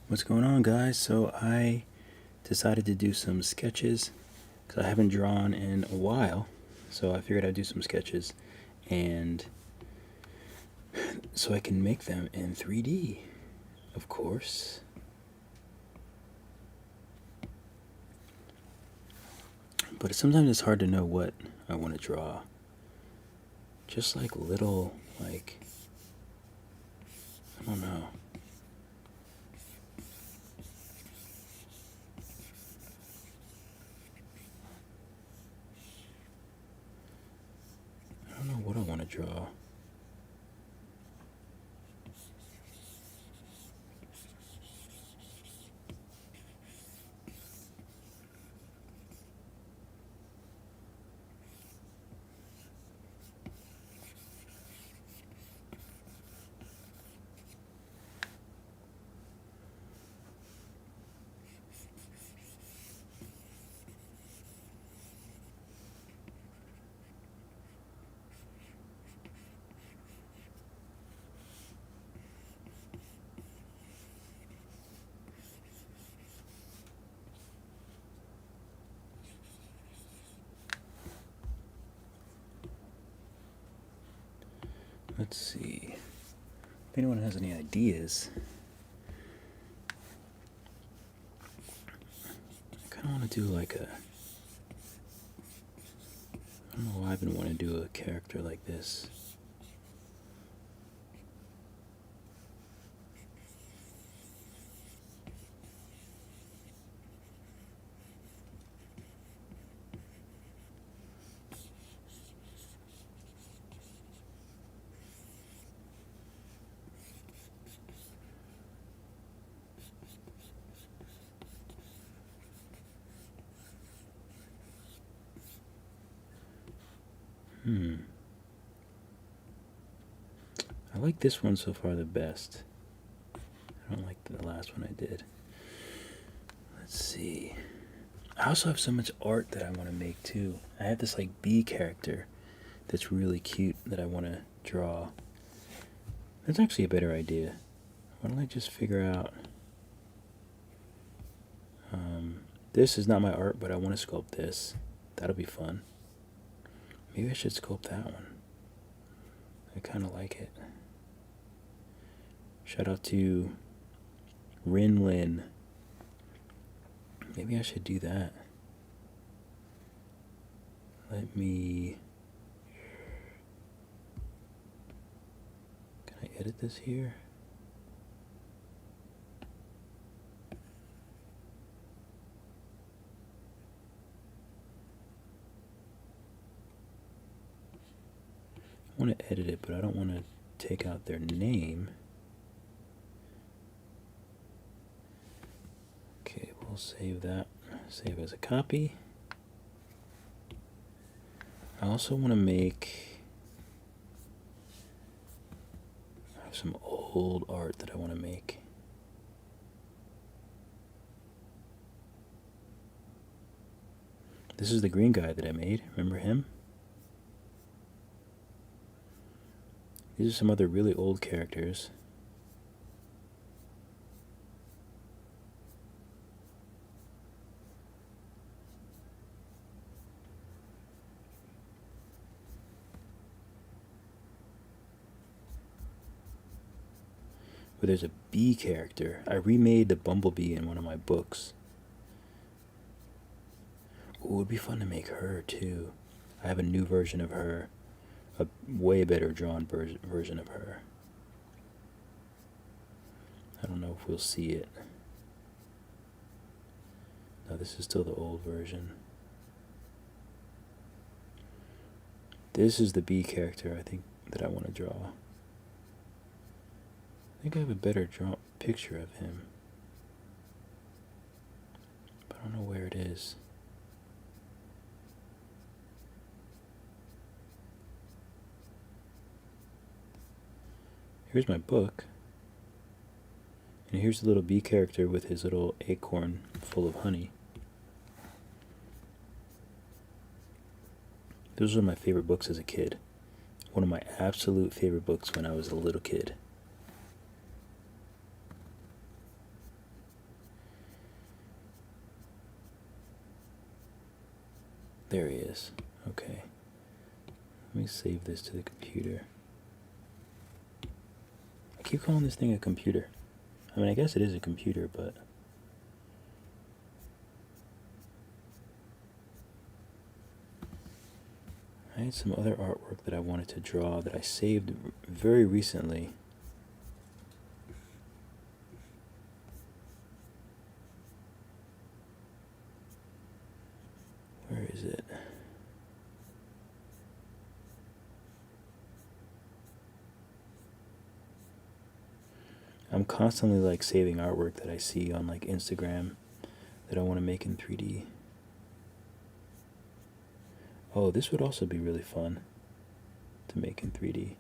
What's going on, guys? So I decided to do some sketches because I haven't drawn in a while, so I figured I'd do some sketches and so I can make them in 3D, of course. But sometimes it's hard to know what I want to draw. Just like little, I don't know. I don't know what I want to draw. Let's see. If anyone has any ideas, I kind of want to do like a. I don't know why I've been wanting to do a character like this. I like this one so far the best. I don't like the last one I did. Let's see. I also have so much art that I want to make too. I have this like bee character that's really cute that I want to draw. That's actually a better idea. Why don't I just figure out... this is not my art, but I want to sculpt this. That'll be fun. Maybe I should sculpt that one. I kind of like it. Shout out to Rin Lin. Maybe I should do that. Let me... Can I edit this here? I want to edit it, but I don't want to take out their name. Okay, we'll save that. Save as a copy. I also want to make... I have some old art that I want to make. This is the green guy that I made. Remember him? These are some other really old characters. But there's a bee character. I remade the bumblebee in one of my books. Ooh, it would be fun to make her too. I have a new version of her. A way better drawn version of her. I don't know if we'll see it. No, this is still the old version. This is the bee character I think that I want to draw. I think I have a better picture of him. But I don't know where it is. Here's my book. And here's the little bee character with his little acorn full of honey. Those are my favorite books as a kid. One of my absolute favorite books when I was a little kid. this. Okay. Let me save this to the computer. I keep calling this thing a computer. I mean, I guess it is a computer, but... I had some other artwork that I wanted to draw that I saved very recently. Where is it? I'm constantly like saving artwork that I see on like Instagram that I want to make in 3D. Oh, this would also be really fun to make in 3D.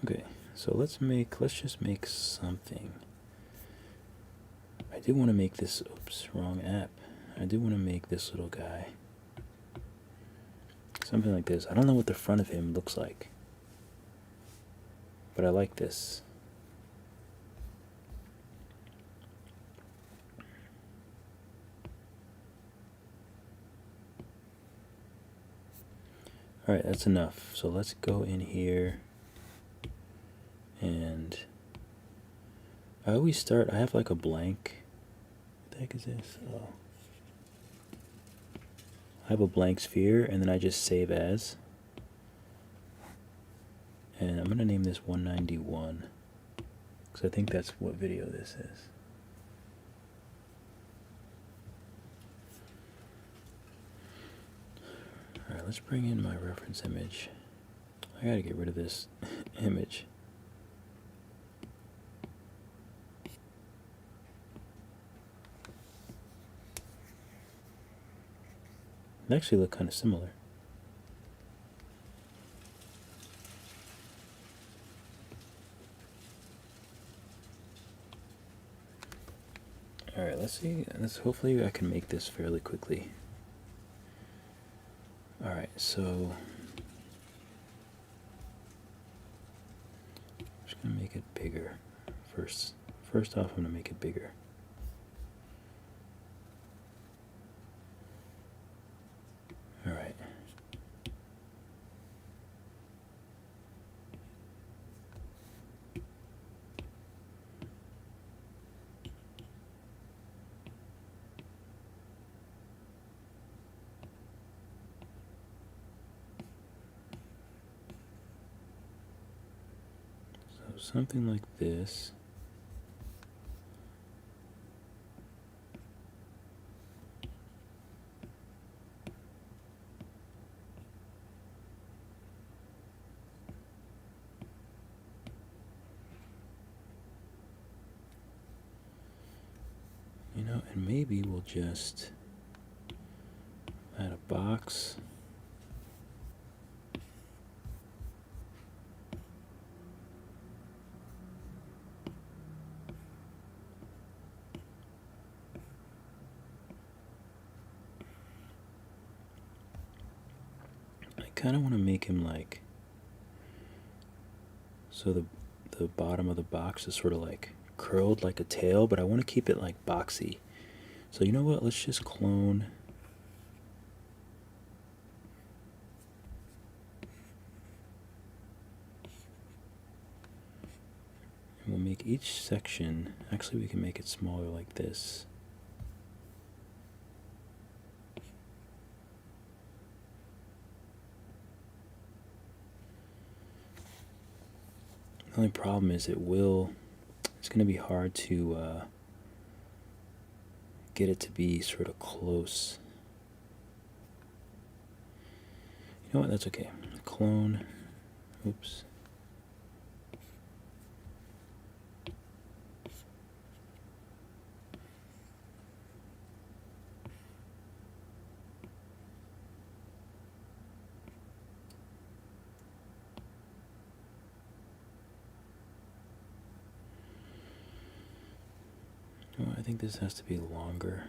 Okay, so let's just make something. I do want to make this, oops, wrong app. I do want to make this little guy. Something like this. I don't know what the front of him looks like, but I like this. Alright, that's enough. So let's go in here, and I always start, I have like a blank. What the heck is this? Oh. I have a blank sphere, and then I just save as. And I'm going to name this 191, because I think that's what video this is. Alright, let's bring in my reference image. I gotta get rid of this image. They actually look kind of similar. Alright, let's see. Hopefully I can make this fairly quickly. Alright, so I'm just gonna make it bigger. First off, I'm gonna make it bigger. Alright. So something like this. You know, and maybe we'll just add a box. I kind of want to make him like, so the bottom of the box is sort of like curled like a tail, but I want to keep it like boxy. So you know what, let's just clone and we'll make each section, actually we can make it smaller like this. The only problem is it's going to be hard to get it to be sort of close. You know what, that's okay. Clone, oops. Oh, I think this has to be longer.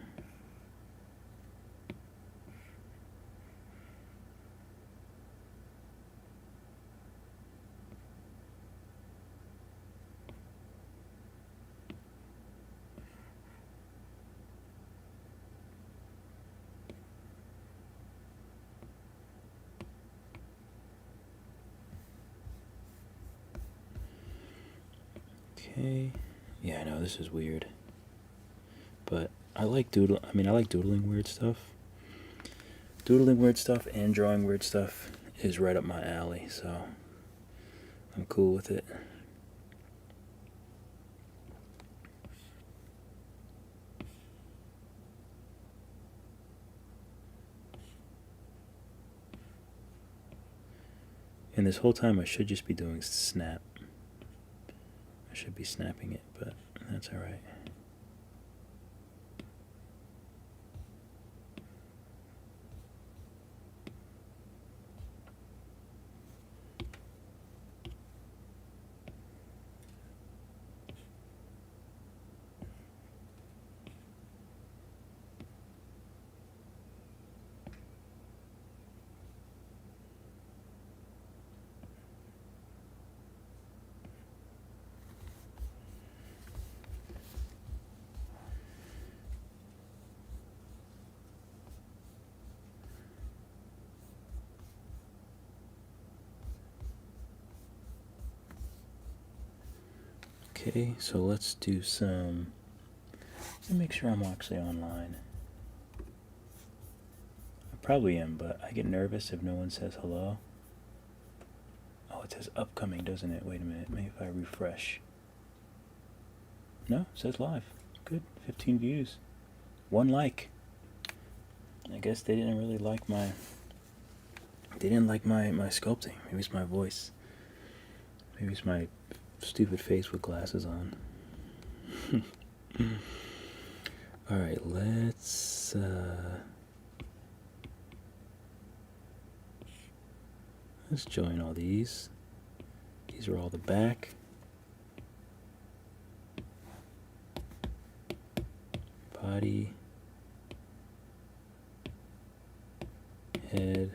Okay. Yeah, I know this is weird, but I like doodling weird stuff. Doodling weird stuff and drawing weird stuff is right up my alley, so I'm cool with it. And this whole time I should just be doing snap. I should be snapping it, but that's alright. Okay, so let's do some. Let me make sure I'm actually online. I probably am, but I get nervous if no one says hello. Oh, it says upcoming, doesn't it? Wait a minute, maybe if I refresh. No, it says live. Good, 15 views. 1 like. I guess they didn't really like my. They didn't like my sculpting. Maybe it's my voice. Maybe it's my stupid face with glasses on. Alright, let's join all these. These are all the back. Body. Head.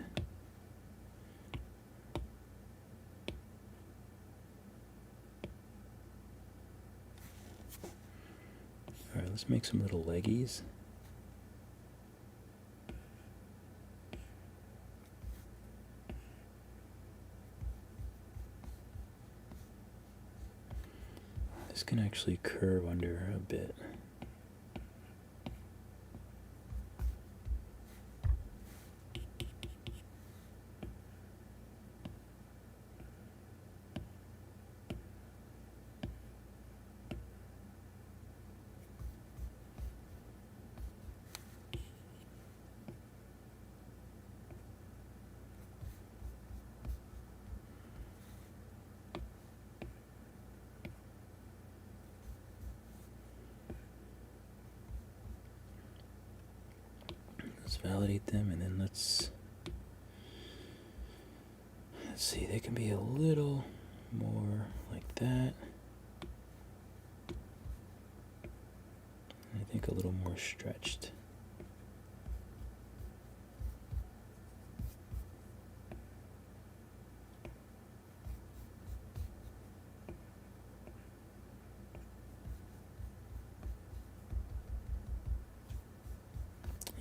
Alright, let's make some little leggies. This can actually curve under a bit. Let's validate them, and then let's see, they can be a little more like that. I think a little more stretched.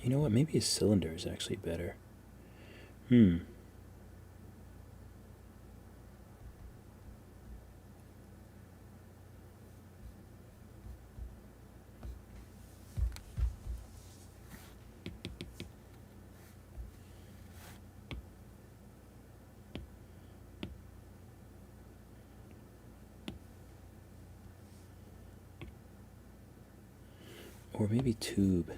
You know what? Maybe a cylinder is actually better. Or maybe tube.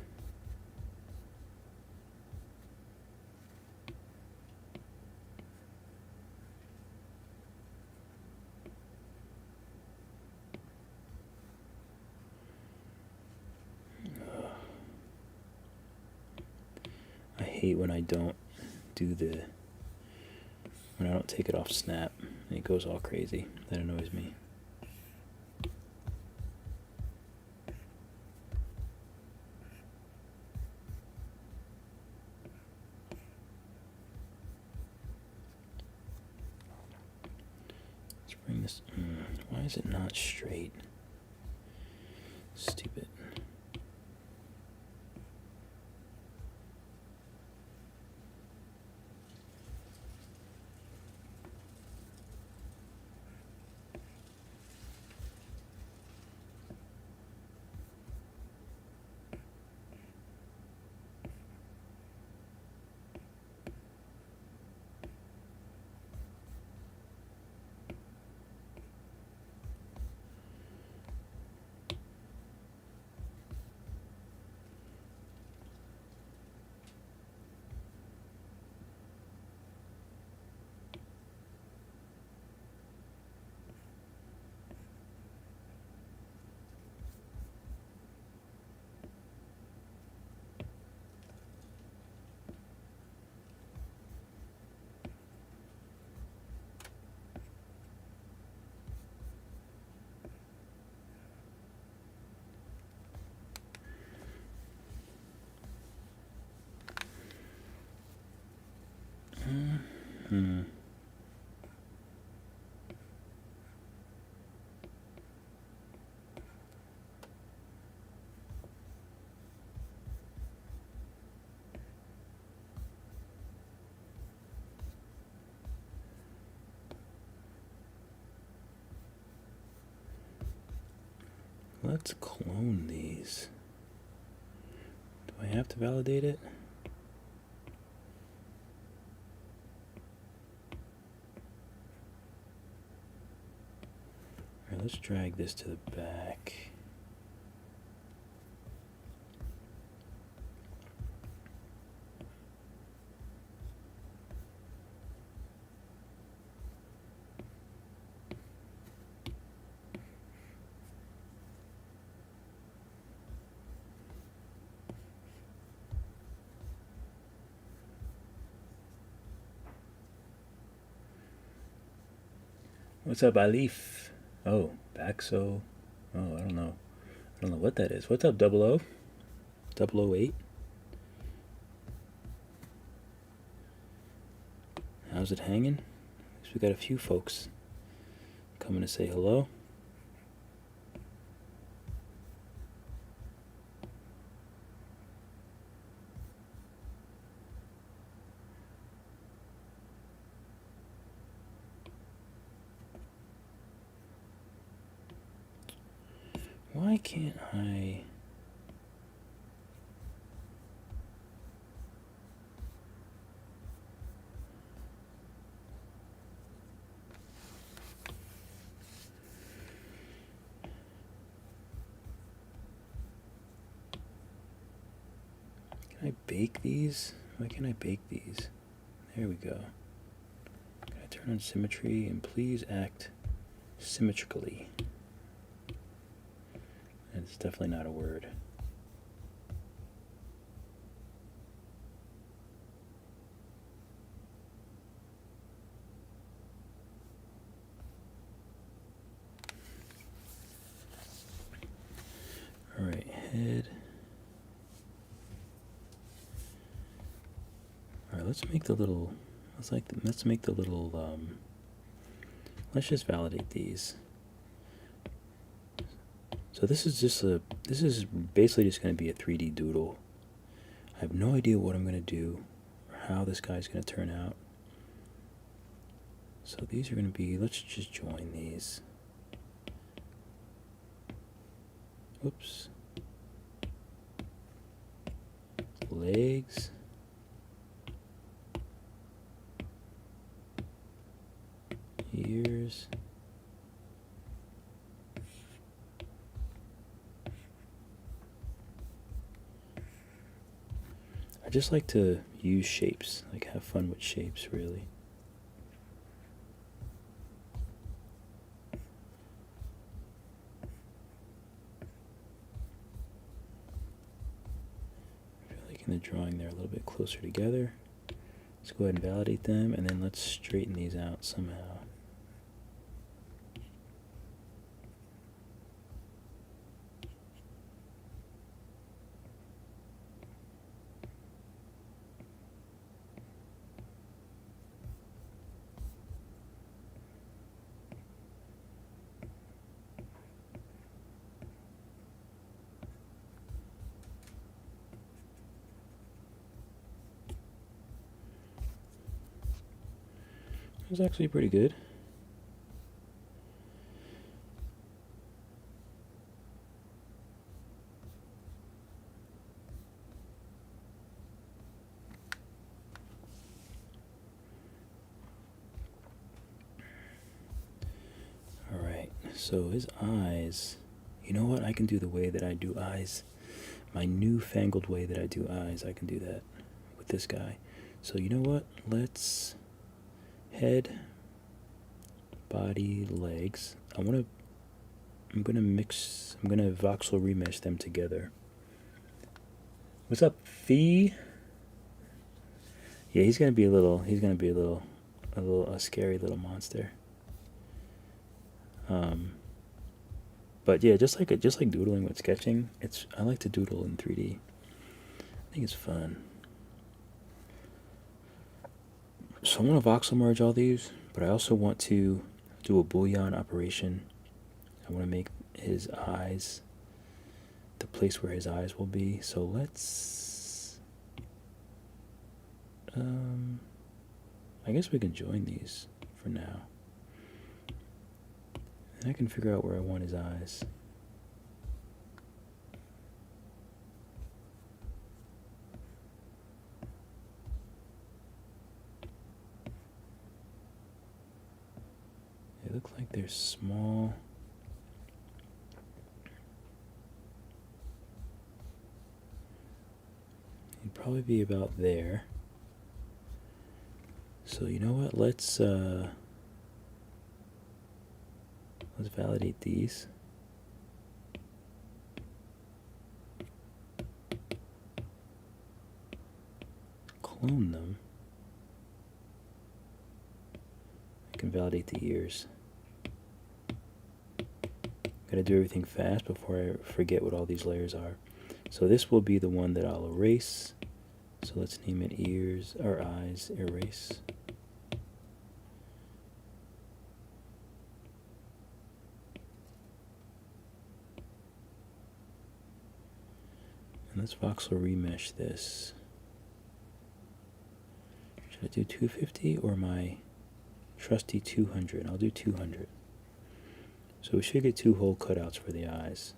I hate when I don't when I don't take it off snap and it goes all crazy. That annoys me. Bring this. Why is it not straight? Stupid. Let's clone these. Do I have to validate it? All right, let's drag this to the back. What's up, Alif? Oh, Baxo. Oh, I don't know. I don't know what that is. What's up, 00? 008? How's it hanging? At least we got a few folks coming to say hello. Why can't I? Can I bake these? Why can't I bake these? There we go. Can I turn on symmetry and please act symmetrically? It's definitely not a word. All right, head. All right, let's make the little. Let's make the little. Let's just validate these. So this is just a. This is basically just going to be a 3D doodle. I have no idea what I'm going to do or how this guy's going to turn out. So these are going to be. Let's just join these. Oops. Legs. Ears. I just like to use shapes, like have fun with shapes, really. I feel like in the drawing they're a little bit closer together. Let's go ahead and validate them, and then let's straighten these out somehow. was actually pretty good. Alright, so his eyes, you know what? I can do the way that I do eyes. My newfangled way that I do eyes, I can do that with this guy. So you know what? Let's head, body, legs. I'm gonna voxel remesh them together. What's up, Fee? Yeah, he's gonna be a scary little monster. But yeah, just like doodling with sketching, I like to doodle in 3D. I think it's fun. So I want to voxel merge all these, but I also want to do a boolean operation. I want to make his eyes the place where his eyes will be. So let's, I guess we can join these for now. And I can figure out where I want his eyes. They look like they're small. He'd probably be about there. So you know what? Let's validate these. Clone them. I can validate the ears. Gotta do everything fast before I forget what all these layers are. So this will be the one that I'll erase. So let's name it ears or eyes erase. And let's voxel remesh this. Should I do 250 or my trusty 200? I'll do 200. So we should get 2 hole cutouts for the eyes.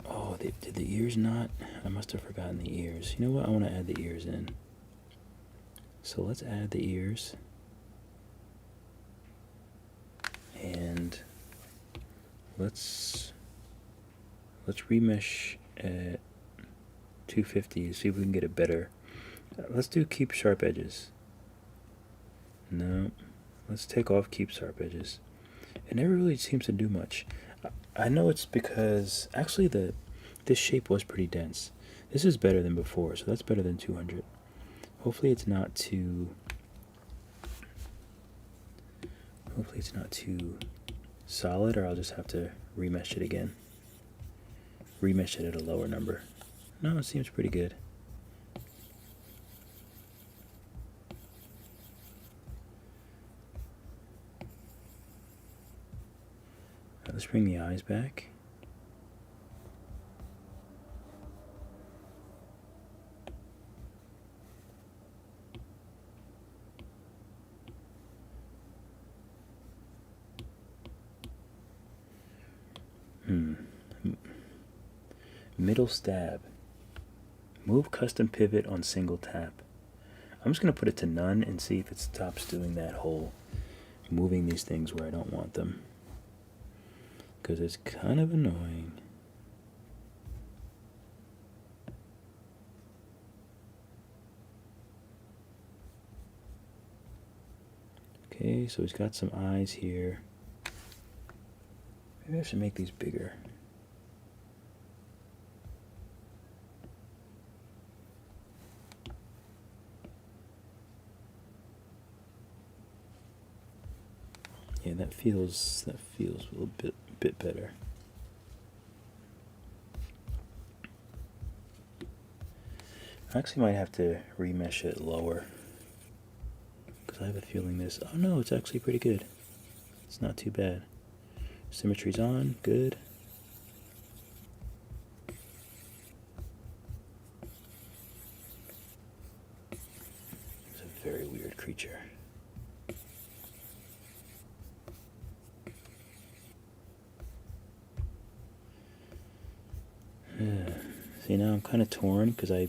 Oh, did the ears not? I must have forgotten the ears. You know what? I want to add the ears in. So let's add the ears. And let's remesh at 250, see if we can get it better. Let's do keep sharp edges. No, let's take off keep sharp edges. It never really seems to do much. I know it's because actually this shape was pretty dense. This is better than before, so that's better than 200. Hopefully it's not too solid, or I'll just have to remesh it again. Remesh it at a lower number. No, it seems pretty good. Let's bring the eyes back. Middle stab. Move custom pivot on single tap. I'm just going to put it to none and see if it stops doing that whole moving these things where I don't want them, because it's kind of annoying. Okay, so he's got some eyes here. Maybe I should make these bigger. Yeah, that feels a little bit better. I actually might have to remesh it lower, because I have a feeling this. Oh no, it's actually pretty good. It's not too bad. Symmetry's on, good. See, now I'm kind of torn because I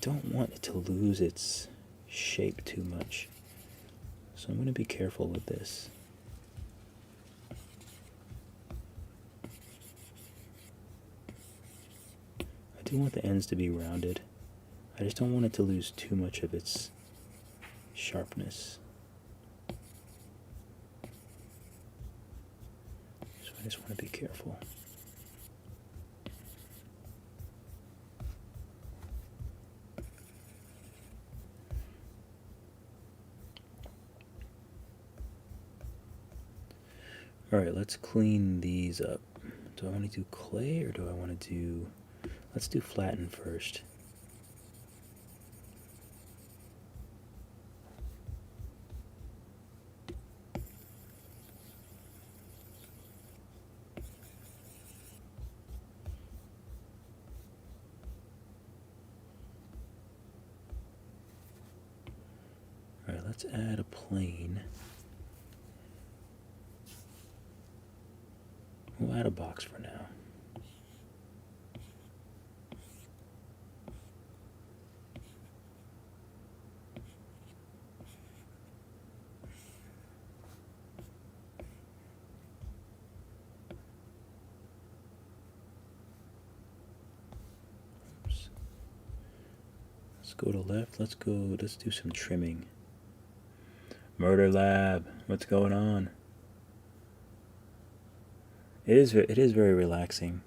don't want it to lose its shape too much. So I'm going to be careful with this. I do want the ends to be rounded. I just don't want it to lose too much of its sharpness. So I just want to be careful. Alright, let's clean these up. Do I want to do clay or do I want to do... Let's do flatten first. Alright, let's add a plane. We'll add a box for now. Oops. Let's go to left. Let's do some trimming. Murder Lab, what's going on? It is very relaxing.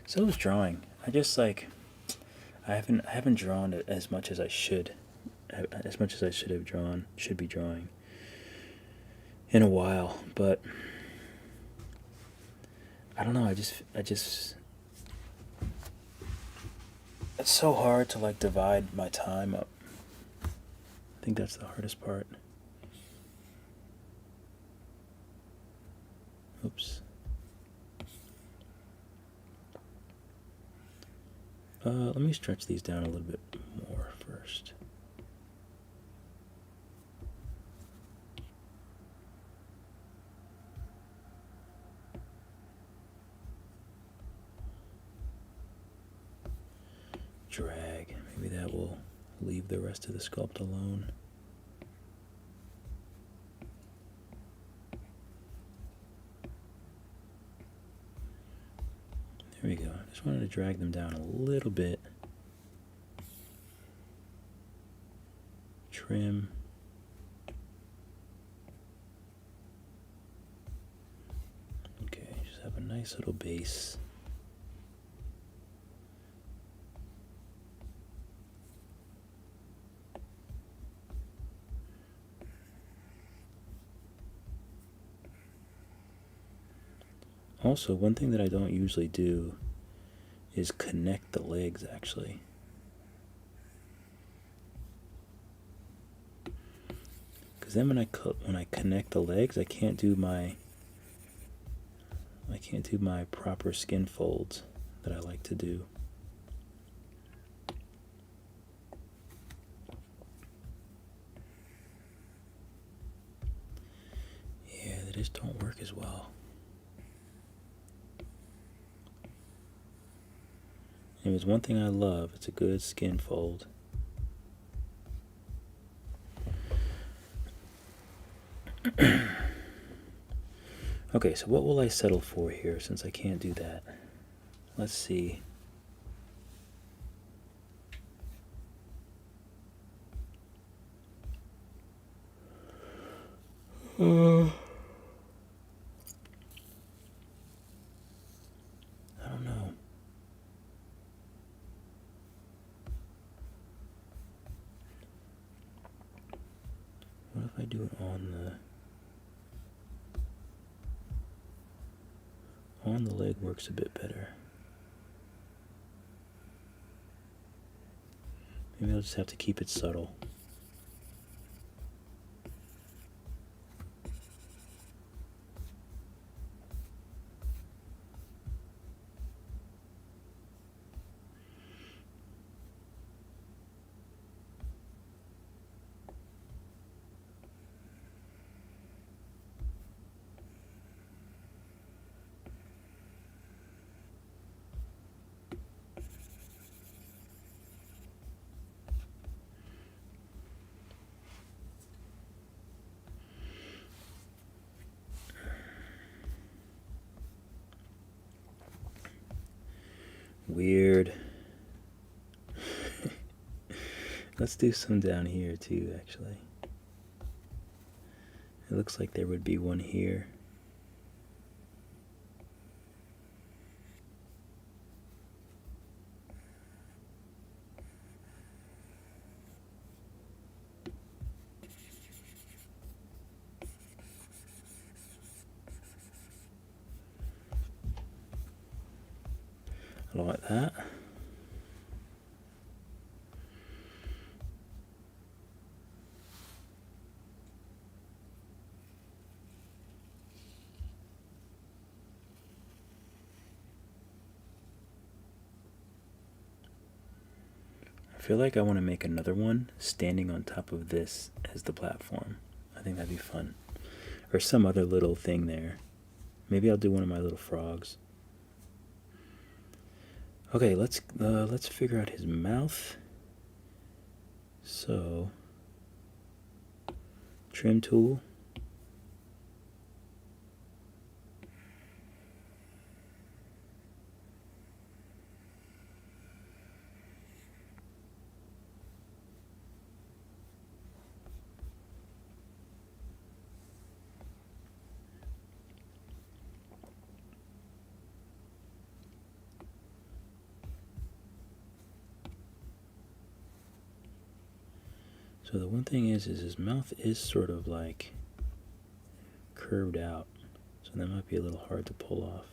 So is drawing. I just like I haven't drawn it as much as I should, should be drawing in a while. But I don't know. I just it's so hard to like divide my time up. I think that's the hardest part. Oops. Let me stretch these down a little bit more first. Drag. Maybe that will leave the rest of the sculpt alone. There we go. I just wanted to drag them down a little bit. Trim. Okay, just have a nice little base. Also, one thing that I don't usually do is connect the legs, actually. Because then when I connect the legs, I can't do my proper skin folds that I like to do. Yeah, they just don't work as well. If there's one thing I love, it's a good skin fold. Okay, so what will I settle for here since I can't do that? Let's see. I don't know. What if I do it on the leg works a bit better. Maybe I'll just have to keep it subtle. weird. Let's do some down here too, actually. It looks like there would be one here. I like that. I feel like I want to make another one standing on top of this as the platform. I think that'd be fun. Or some other little thing there. Maybe I'll do one of my little frogs. Okay, let's figure out his mouth. So, trim tool. So the one thing is his mouth is sort of like curved out, so that might be a little hard to pull off.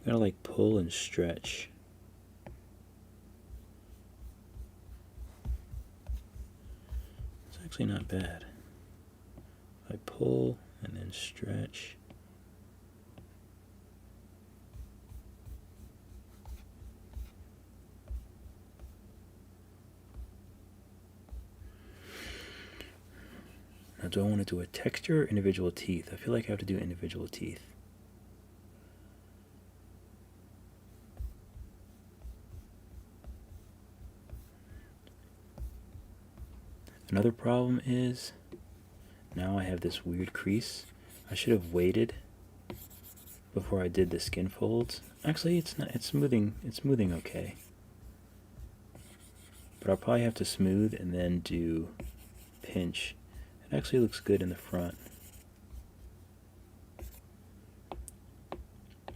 Gotta like pull and stretch. It's actually not bad. I pull and then stretch. Now, do I want to do a texture or individual teeth? I feel like I have to do individual teeth. Another problem is now I have this weird crease. I should have waited before I did the skin folds. Actually, it's not. It's smoothing okay. But I'll probably have to smooth and then do pinch. It actually looks good in the front.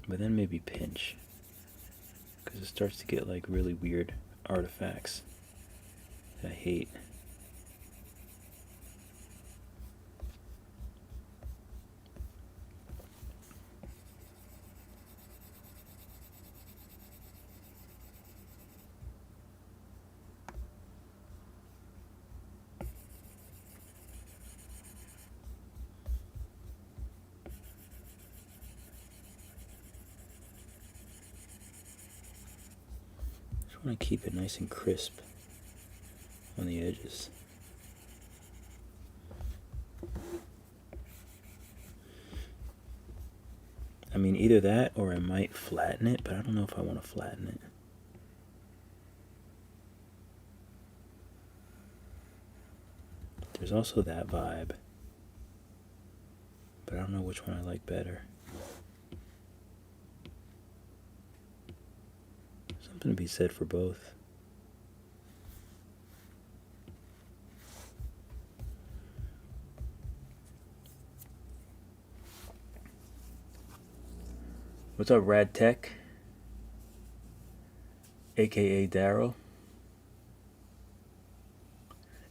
But then maybe pinch, because it starts to get like really weird artifacts that I hate. I want to keep it nice and crisp on the edges. I mean, either that or I might flatten it, but I don't know if I want to flatten it. There's also that vibe, but I don't know which one I like better. Something to be said for both. What's up, Rad Tech? AKA Daryl.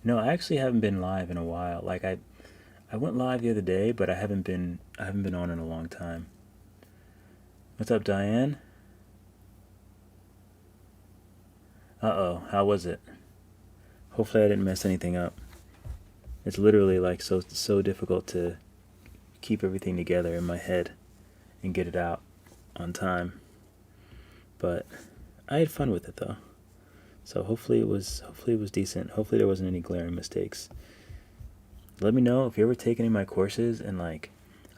No, I actually haven't been live in a while. Like I went live the other day, but I haven't been on in a long time. What's up, Diane? Uh-oh, how was it? Hopefully I didn't mess anything up. It's literally like so difficult to keep everything together in my head and get it out on time. But I had fun with it though. So hopefully it was decent. Hopefully there wasn't any glaring mistakes. Let me know if you ever take any of my courses and like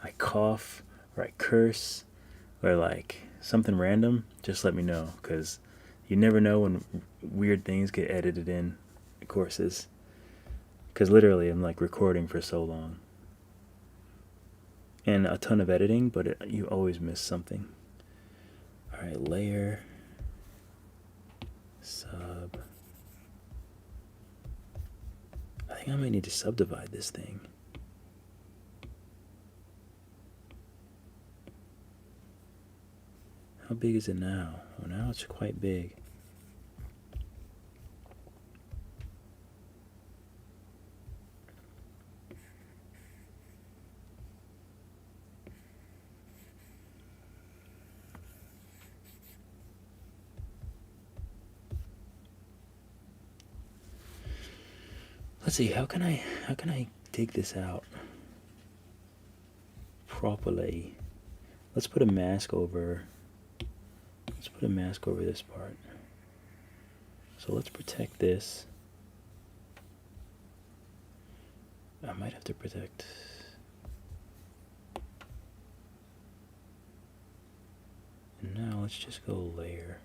I cough or I curse or like something random, just let me know, because You never know when weird things get edited in courses. Because literally, I'm like recording for so long. And a ton of editing, but you always miss something. Alright, layer. Sub. I think I might need to subdivide this thing. How big is it now? Oh, now it's quite big. Let's see, how can I dig this out properly? Let's put a mask over. Let's put a mask over this part. So let's protect this. I might have to protect. And now let's just go layer.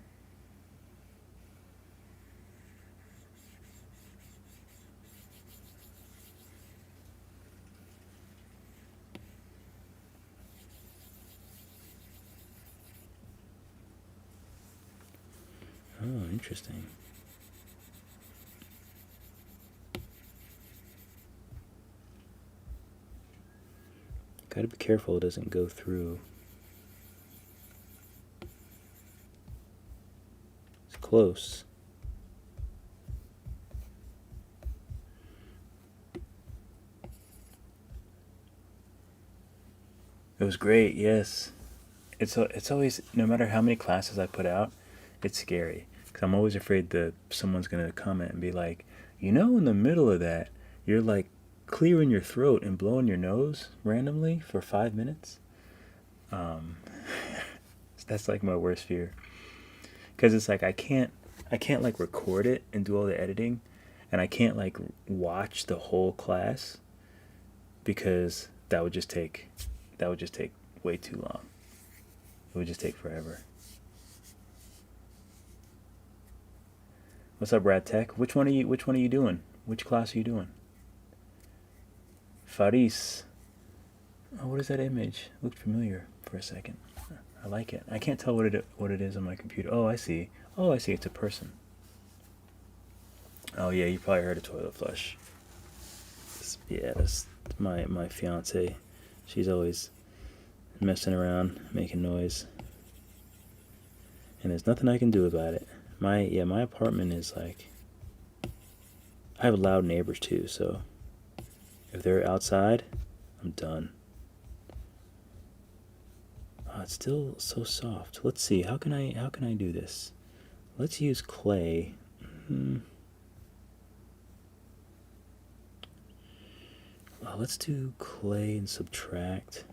Oh, interesting. Gotta be careful it doesn't go through. It's close. It was great, yes. It's always, no matter how many classes I put out, it's scary. Because I'm always afraid that someone's going to comment and be like, you know, in the middle of that, you're like clearing your throat and blowing your nose randomly for 5 minutes. That's like my worst fear. Because it's like I can't like record it and do all the editing, and I can't like watch the whole class because that would just take way too long. It would just take forever. What's up, Brad Tech? Which one are you doing? Which class are you doing? Faris. Oh, what is that image? Looked familiar for a second. I like it. I can't tell what it is on my computer. Oh, I see. Oh, I see. It's a person. Oh yeah, you probably heard a toilet flush. Yeah, that's my fiance. She's always messing around, making noise, and there's nothing I can do about it. My apartment is like, I have loud neighbors too, so if they're outside, I'm done. Oh, it's still so soft. Let's see, how can I do this? Let's use clay. Let's do clay and subtract.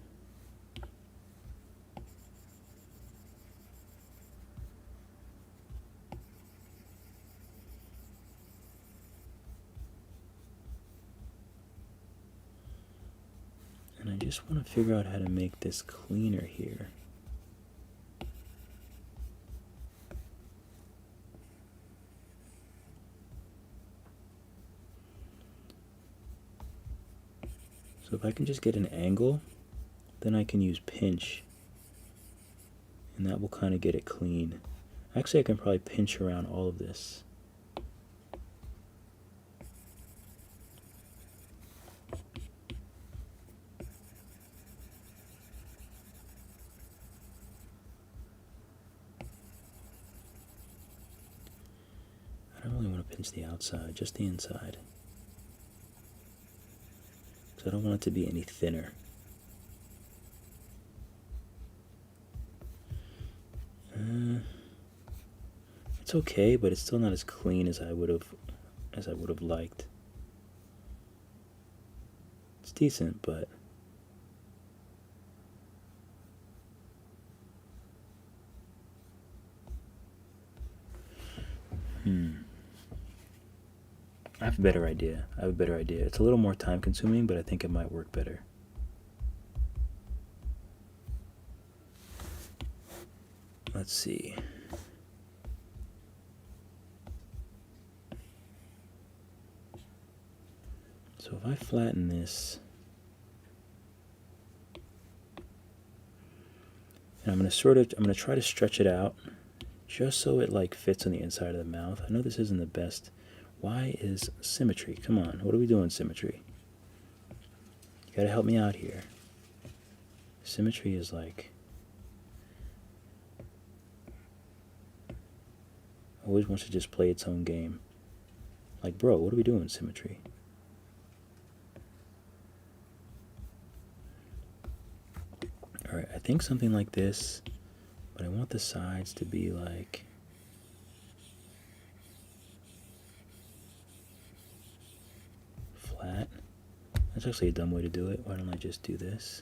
And I just want to figure out how to make this cleaner here. So if I can just get an angle, then I can use pinch, and that will kind of get it clean. Actually, I can probably pinch around all of this. I don't really want to pinch the outside, just the inside. Because I don't want it to be any thinner. It's okay, but it's still not as clean as I would have liked. It's decent, but I have a better idea. It's a little more time consuming, but I think it might work better. Let's see. if I flatten this, and I'm going to try to stretch it out just so it like fits on the inside of the mouth. I know this isn't the best. Why is symmetry? Come on, what are we doing, symmetry? You gotta help me out here. Symmetry is like, always wants to just play its own game. Like, bro, what are we doing, symmetry? Alright, I think something like this, but I want the sides to be like, flat. That's actually a dumb way to do it. Why don't I just do this?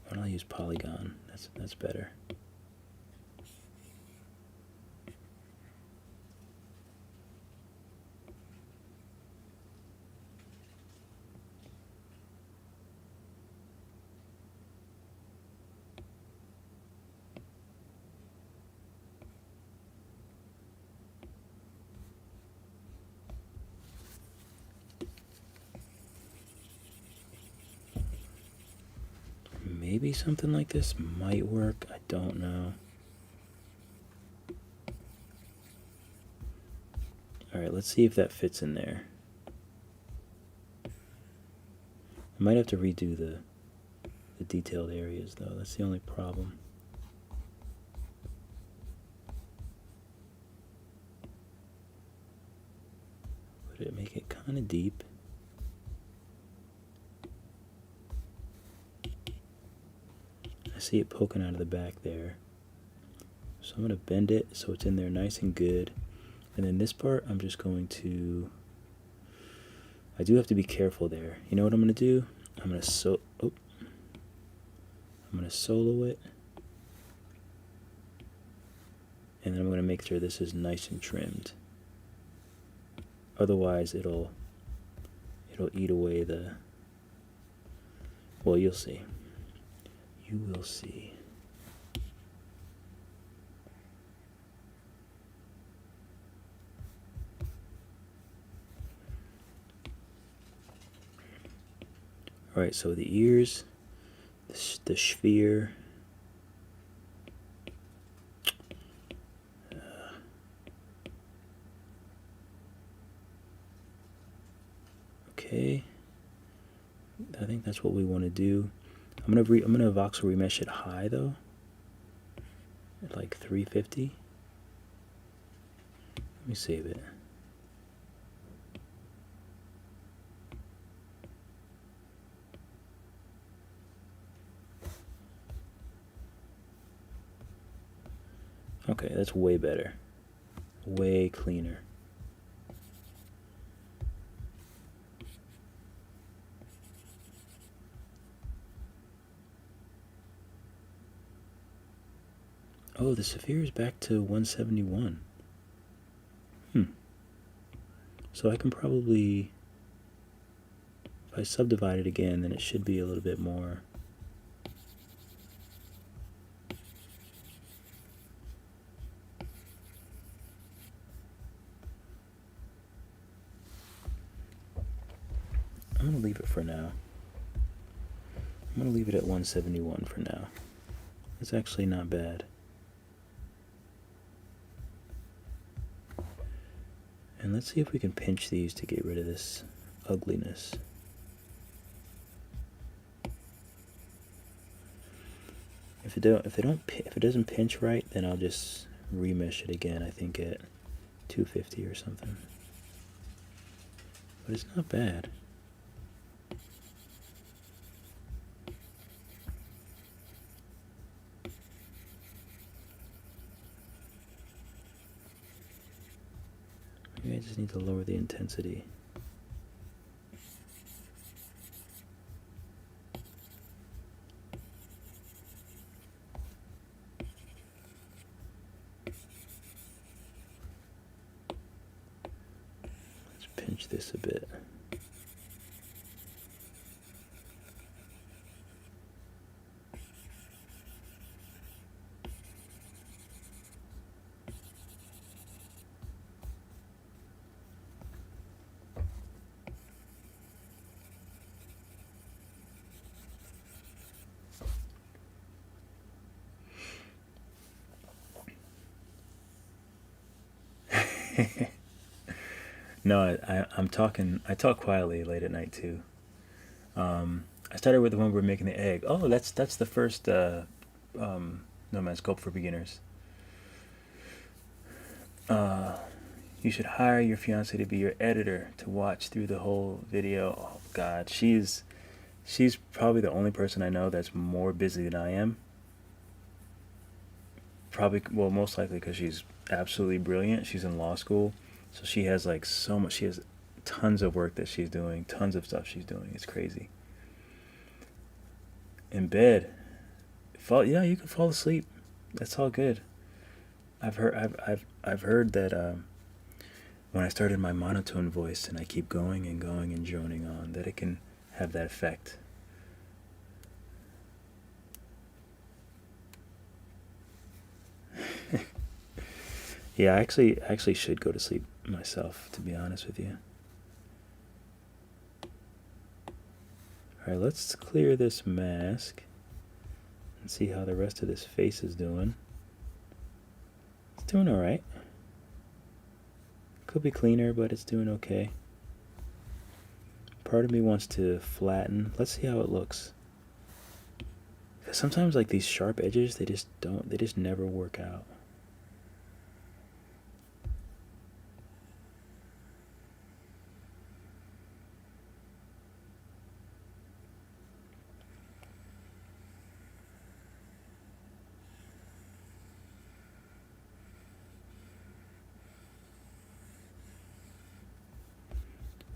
Why don't I use polygon? That's better. Maybe something like this might work. I don't know. Alright, let's see if that fits in there. I might have to redo the detailed areas though. That's the only problem. Would it make it kind of deep? I see it poking out of the back there. So I'm going to bend it so it's in there nice and good. And then this part, I'm just going to, I do have to be careful there. You know what I'm going to do? I'm going to solo it. And then I'm going to make sure this is nice and trimmed. Otherwise, it'll eat away the, well, you'll see. You will see. Alright, so the ears, the sphere, okay, I think that's what we want to do. I'm gonna voxel remesh it high though, at like 350. Let me save it. Okay, that's way better, way cleaner. Oh, the Saphir is back to 171. So I can probably, if I subdivide it again, then it should be a little bit more. I'm going to leave it for now. I'm going to leave it at 171 for now. It's actually not bad. And let's see if we can pinch these to get rid of this ugliness. If it doesn't pinch right, then I'll just remesh it again. I think at 250 or something. But it's not bad. Maybe I just need to lower the intensity. Let's pinch this a bit. No, I'm talking. I talk quietly late at night too. I started with the one where we're making the egg. Oh, that's the first Nomad Sculpt for beginners. You should hire your fiance to be your editor to watch through the whole video. Oh God, she's probably the only person I know that's more busy than I am. Probably, well, most likely because she's absolutely brilliant. She's in law school, so she has like so much. She has tons of work that she's doing, tons of stuff she's doing. It's crazy. In bed, yeah, you can fall asleep. That's all good. I've heard that when I started my monotone voice and I keep going and going and droning on, that it can have that effect. Yeah, I actually should go to sleep myself, to be honest with you. All right, let's clear this mask and see how the rest of this face is doing. It's doing all right. Could be cleaner, but it's doing okay. Part of me wants to flatten. Let's see how it looks. Because sometimes like these sharp edges, they just never work out.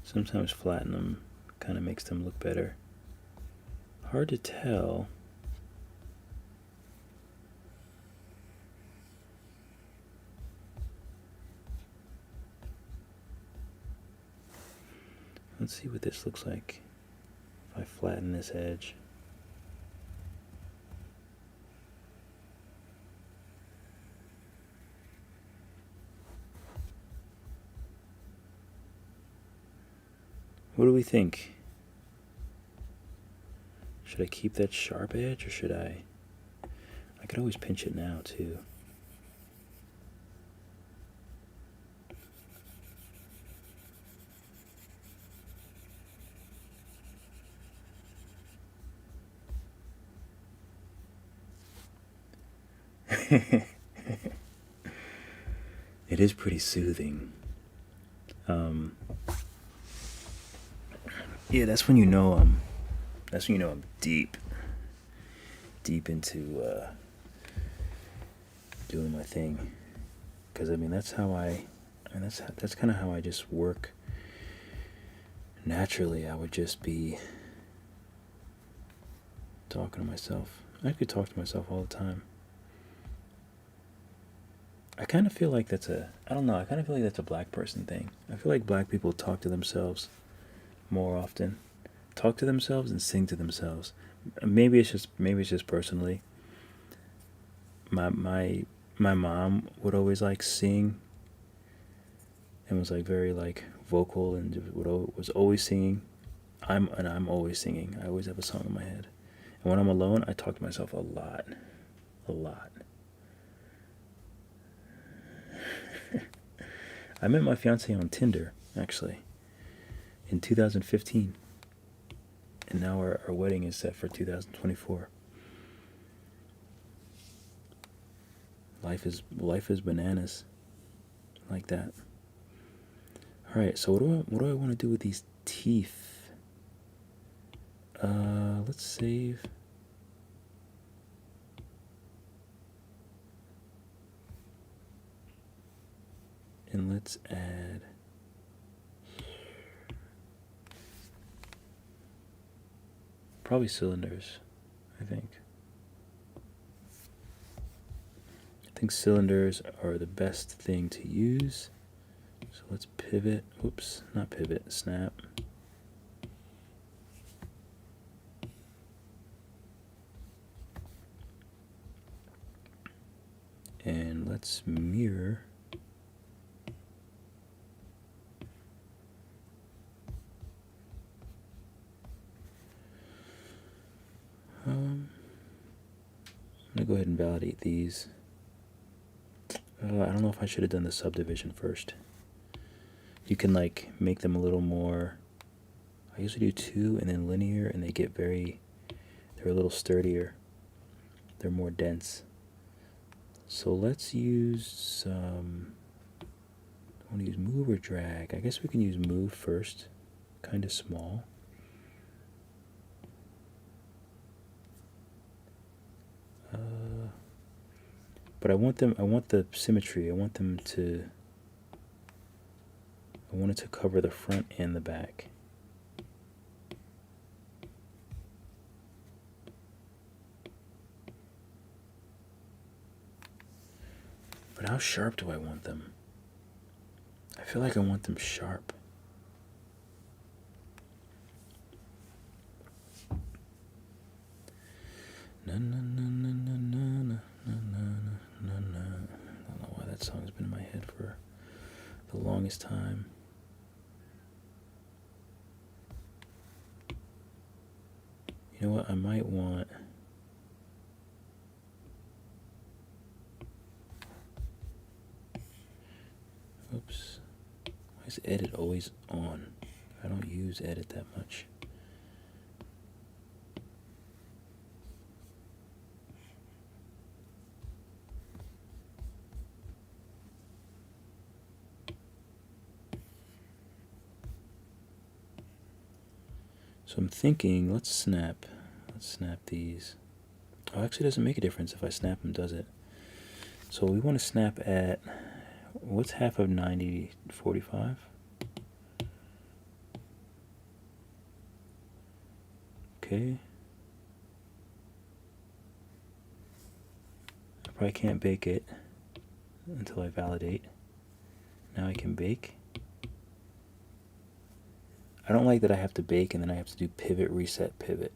Sometimes flatten them kind of makes them look better. Hard to tell. Let's see what this looks like if I flatten this edge. What do we think? Should I keep that sharp edge or should I? I could always pinch it now too. It is pretty soothing. Yeah, that's when you know I'm deep into doing my thing. Because I mean that's that's kind of how I just work. Naturally, I would just be talking to myself. I could talk to myself all the time. I kind of feel like I don't know, I kind of feel like that's a black person thing. I feel like black people talk to themselves more often. Talk to themselves and sing to themselves. Maybe it's just personally. My mom would always like sing and was like very like vocal and was always singing. I'm always singing. I always have a song in my head. And when I'm alone, I talk to myself a lot. A lot. I met my fiance on Tinder, actually, in 2015. And now our wedding is set for 2024. Life is bananas. Like that. Alright, so what do I want to do with these teeth? Let's save. And let's add probably cylinders, I think. I think cylinders are the best thing to use. So let's pivot. Whoops, not pivot, snap. And let's mirror. I'm gonna go ahead and validate these. I don't know if I should have done the subdivision first. You can like make them a little more. I usually do 2 and then linear, and they get they're a little sturdier. They're more dense. So let's use I want to use move or drag. I guess we can use move first, kind of small. But I want the symmetry. I want it to cover the front and the back. But how sharp do I want them? I feel like I want them sharp. Na na na na na na na na na na. I don't know why that song's been in my head for the longest time. You know what? I might want. Oops. Why is edit always on? I don't use edit that much. So I'm thinking, let's snap these. Oh, actually it doesn't make a difference if I snap them, does it? So we want to snap at, what's half of 90, 45? Okay. I probably can't bake it until I validate. Now I can bake. I don't like that I have to bake and then I have to do pivot, reset, pivot.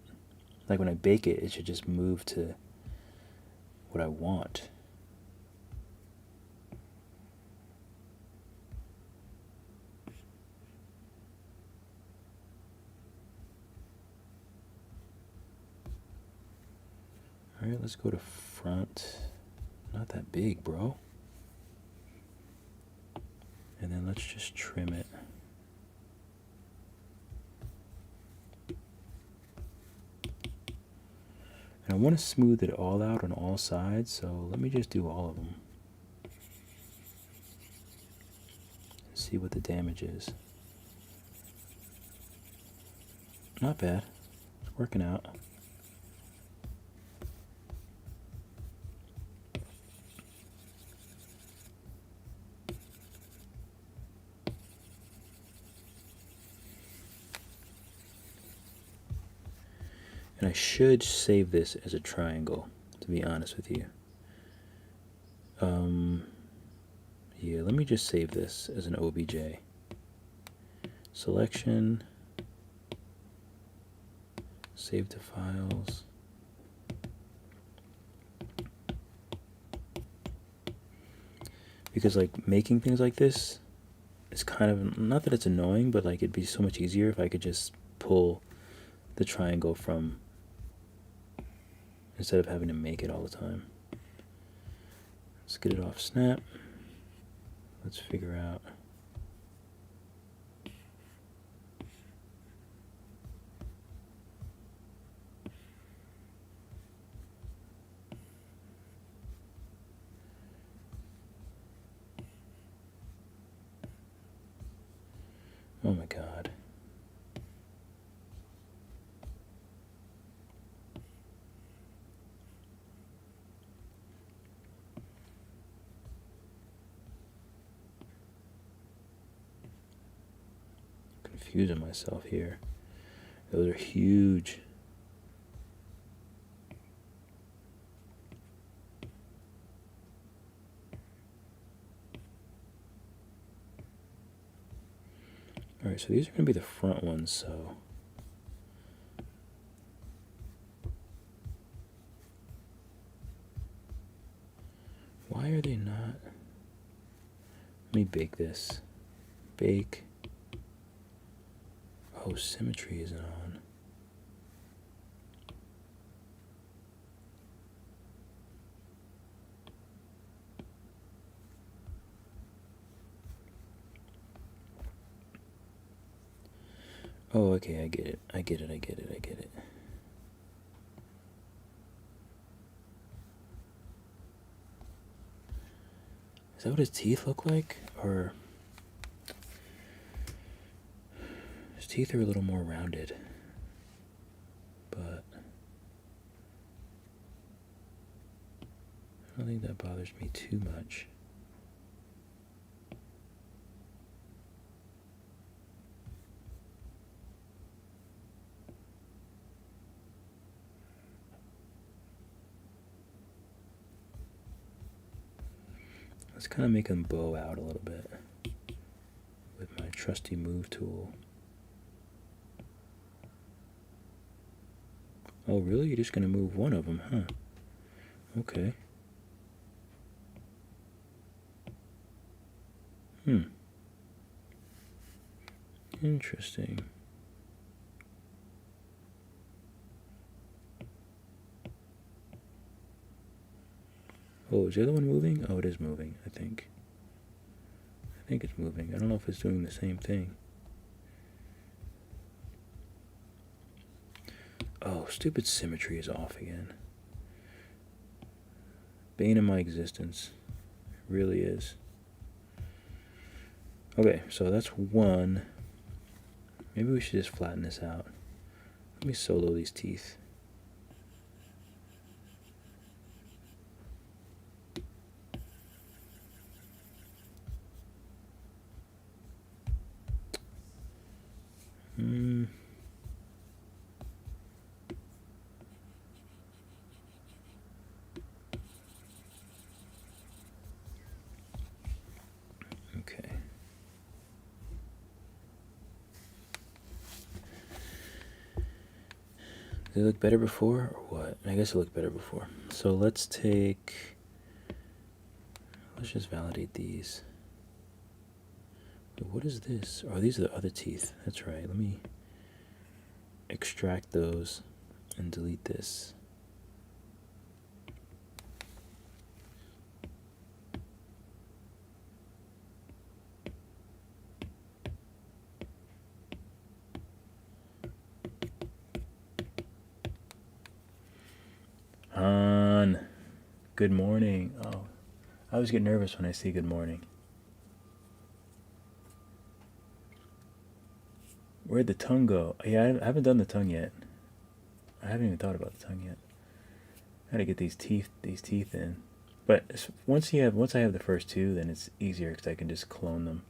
Like when I bake it, it should just move to what I want. Alright, let's go to front. Not that big, bro. And then let's just trim it. And I want to smooth it all out on all sides, so let me just do all of them. See what the damage is. Not bad. It's working out. And I should save this as a triangle, to be honest with you. Yeah, let me just save this as an OBJ. Selection, save to files. Because like making things like this is kind of, not that it's annoying, but like it'd be so much easier if I could just pull the triangle from, instead of having to make it all the time. Let's get it off snap. Let's figure out. Oh my God. Confusing myself here. Those are huge. Alright, so these are going to be the front ones, so. Why are they not? Let me bake this. Bake. Oh, symmetry isn't on. Oh, okay, I get it. I get it. Is that what his teeth look like? Or his teeth are a little more rounded. But I don't think that bothers me too much. Let's kind of make them bow out a little bit with my trusty move tool. Oh, really? You're just going to move one of them, huh? Okay. Interesting. Oh, is the other one moving? Oh, it is moving, I think. I think it's moving. I don't know if it's doing the same thing. Oh, stupid symmetry is off again. Bane of my existence. It really is. Okay, so that's one. Maybe we should just flatten this out. Let me solo these teeth. Okay. Did it look better before or what? I guess it looked better before. So let's just validate these. What is this? Oh, these are the other teeth. That's right. Let me extract those and delete this. Han, good morning. Oh, I always get nervous when I see good morning. Where'd the tongue go? Yeah, I haven't done the tongue yet. I haven't even thought about the tongue yet. I gotta get these teeth in. But once I have the first two, then it's easier because I can just clone them.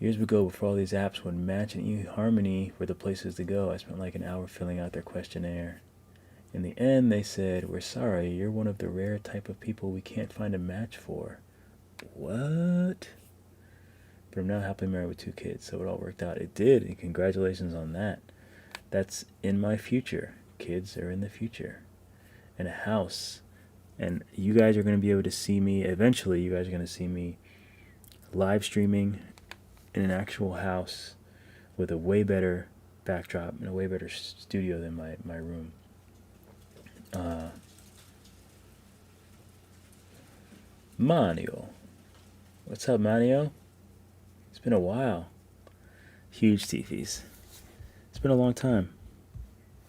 Years ago, before all these apps would match and eHarmony were the places to go, I spent like an hour filling out their questionnaire. In the end, they said, "We're sorry, you're one of the rare type of people we can't find a match for." What? But I'm now happily married with 2 kids, so it all worked out. It did, and congratulations on that. That's in my future. Kids are in the future. And a house. And you guys are going to be able to see me, eventually you guys are going to see me live streaming in an actual house with a way better backdrop and a way better studio than my room. Manio. What's up, Manio? It's been a while. Huge teethies. It's been a long time.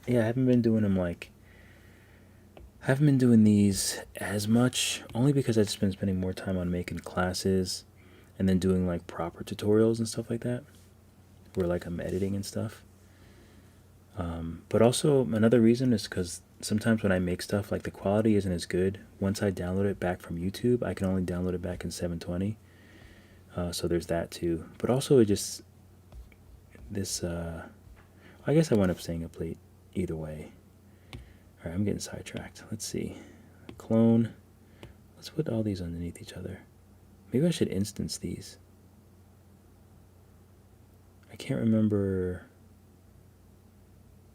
Yeah, I haven't been doing them haven't been doing these as much, only because I've been spending more time on making classes and then doing like proper tutorials and stuff like that, where like I'm editing and stuff. But also another reason is because sometimes when I make stuff, like the quality isn't as good. Once I download it back from YouTube, I can only download it back in 720. So there's that too. But also it just, I guess I wound up staying up late either way. Alright, I'm getting sidetracked. Let's see. Clone. Let's put all these underneath each other. Maybe I should instance these. I can't remember.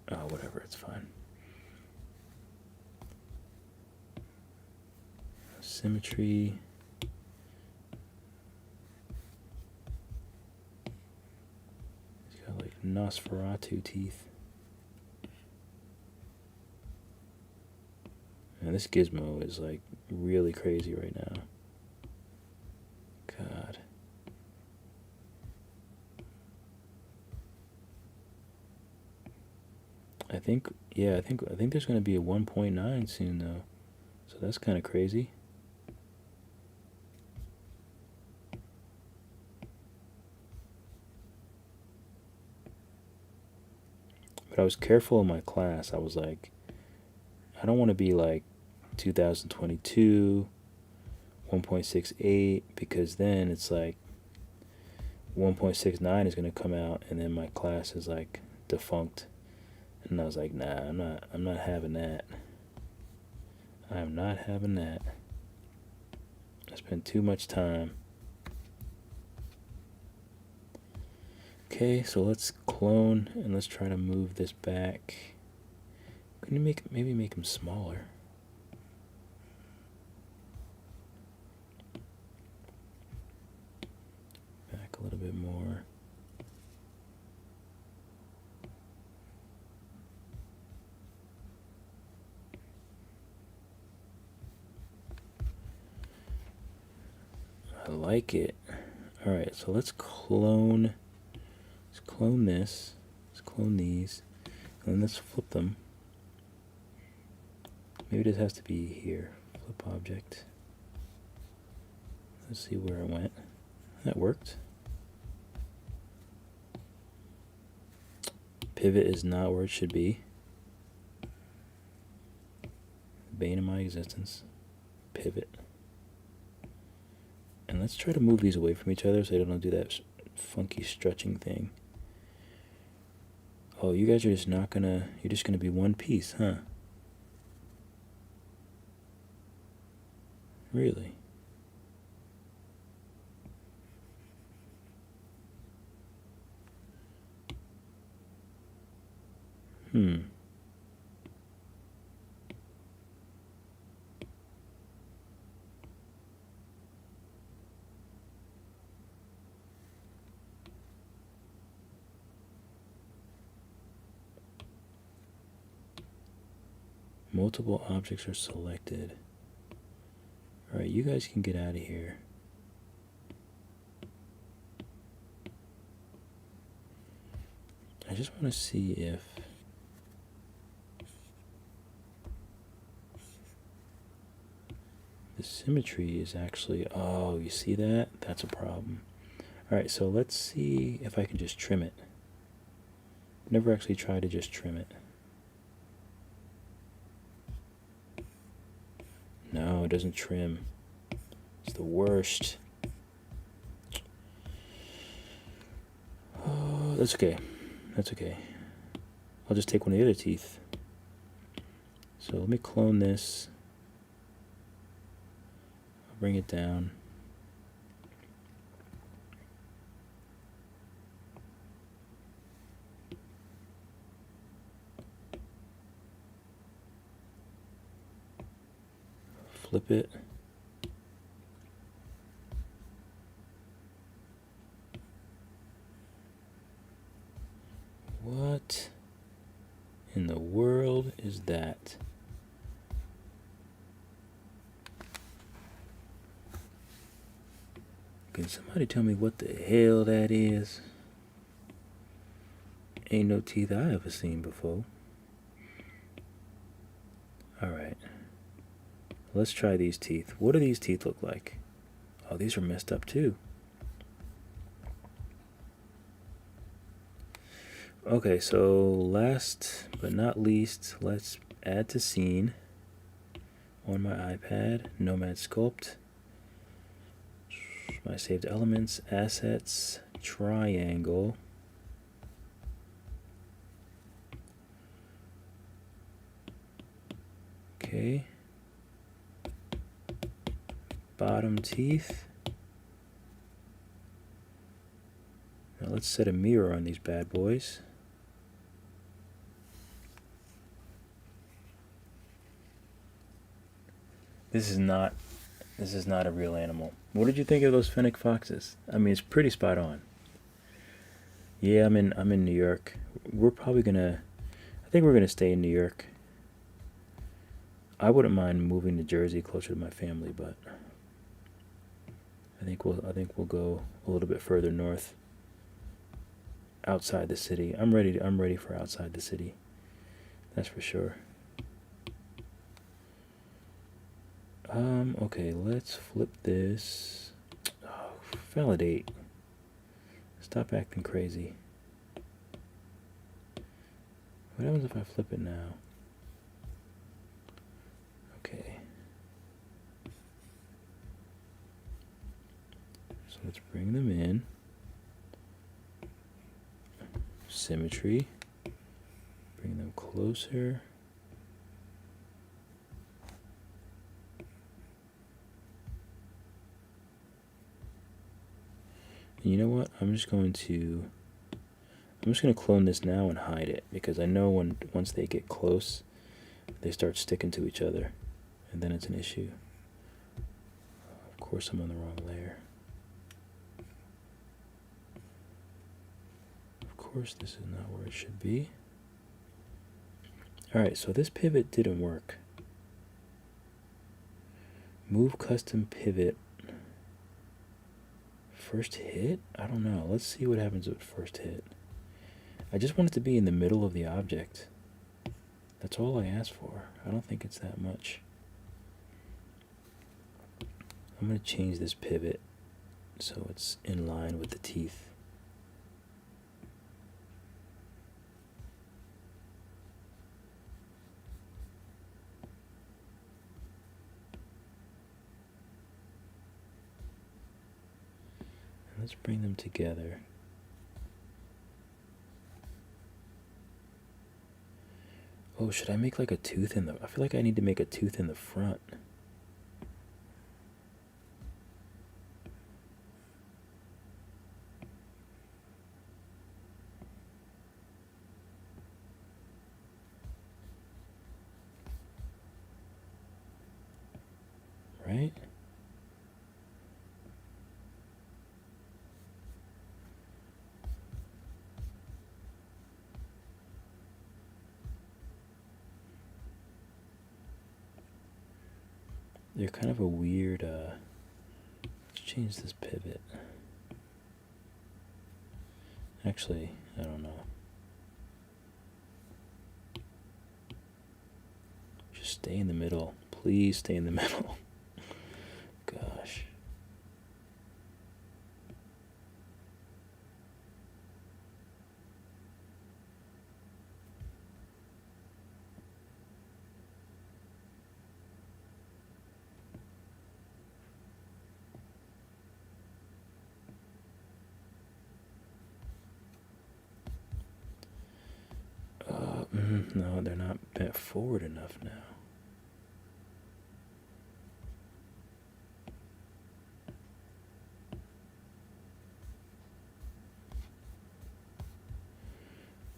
Oh, whatever, it's fine. Symmetry. He's got like Nosferatu teeth. And this gizmo is like really crazy right now. God. think, yeah, I think there's going to be a 1.9 soon though. So that's kind of crazy. But I was careful in my class. I was like, I don't want to be like 2022 1.68, because then it's like 1.69 is going to come out and then my class is like defunct. And I was like, nah, I'm not having that. I'm not having that. I spent too much time. Okay, so let's clone and let's try to move this back. Can you maybe make them smaller? Back a little bit more. I like it. All right, so let's clone. Let's clone this. Let's clone these, and then let's flip them. Maybe this has to be here. Flip object. Let's see where it went. That worked. Pivot is not where it should be. Bane of my existence. Pivot. And let's try to move these away from each other so they don't do that funky stretching thing. Oh, you guys are just not gonna, you're just gonna be one piece, huh? Really? Multiple objects are selected. Alright, you guys can get out of here. I just want to see if the symmetry is actually, oh, you see that? That's a problem. Alright, so let's see if I can just trim it. Never actually tried to just trim it. No, it doesn't trim. It's the worst. Oh, that's okay. That's okay. I'll just take one of the other teeth. So let me clone this. I'll bring it down. Flip it. What in the world is that? Can somebody tell me what the hell that is? Ain't no teeth I ever seen before. Alright. Let's try these teeth. What do these teeth look like? Oh, these are messed up too. Okay, so last but not least, let's add to scene on my iPad, Nomad Sculpt. My saved elements, assets, triangle. Okay. Bottom teeth. Now let's set a mirror on these bad boys. This is not a real animal. What did you think of those fennec foxes? I mean, it's pretty spot on. Yeah, I'm in New York. We're probably gonna, I think we're gonna stay in New York. I wouldn't mind moving to Jersey closer to my family, but I think we'll go a little bit further north, outside the city. I'm ready for outside the city. That's for sure. Okay, let's flip this. Oh, validate. Stop acting crazy. What happens if I flip it now? Okay. So let's bring them in. Symmetry. Bring them closer. And you know what? I'm just going to clone this now and hide it, because I know once they get close, they start sticking to each other, and then it's an issue. Of course, I'm on the wrong layer. Of course, this is not where it should be. Alright, so this pivot didn't work. Move custom pivot. First hit? I don't know. Let's see what happens with first hit. I just want it to be in the middle of the object. That's all I asked for. I don't think it's that much. I'm going to change this pivot so it's in line with the teeth. And let's bring them together. Oh, should I make like a tooth in the... I feel like I need to make a tooth in the front. Right? They're kind of a weird, let's change this pivot. Actually, I don't know. Just stay in the middle. Please stay in the middle. Gosh. No, they're not bent forward enough now.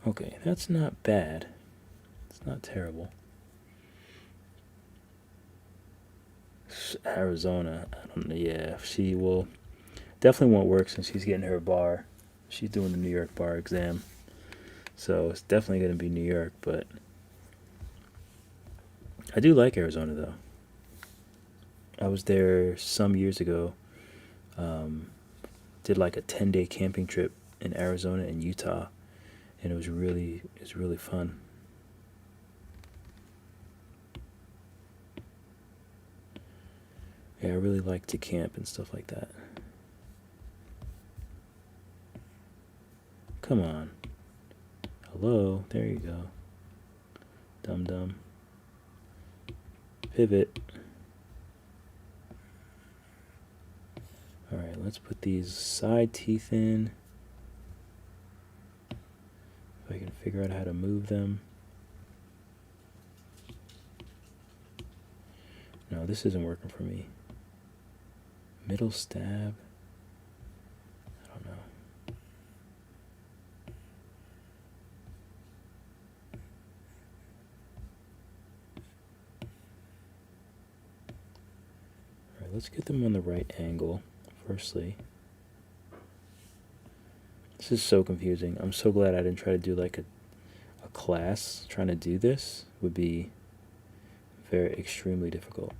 Okay, that's not bad. It's not terrible. Arizona, I don't know. Yeah, she will definitely won't work since she's getting her bar. She's doing the New York bar exam. So it's definitely going to be New York, but I do like Arizona though. I was there some years ago. Did like a 10-day camping trip in Arizona and Utah, and it was really fun. Yeah, I really like to camp and stuff like that. Come on. Hello, there you go. Dum dum. Pivot. Alright, let's put these side teeth in. If I can figure out how to move them. No, this isn't working for me. Middle stab. I don't know. Alright, let's get them on the right angle, firstly. This is so confusing. I'm so glad I didn't try to do like a class. Trying to do this would be extremely difficult.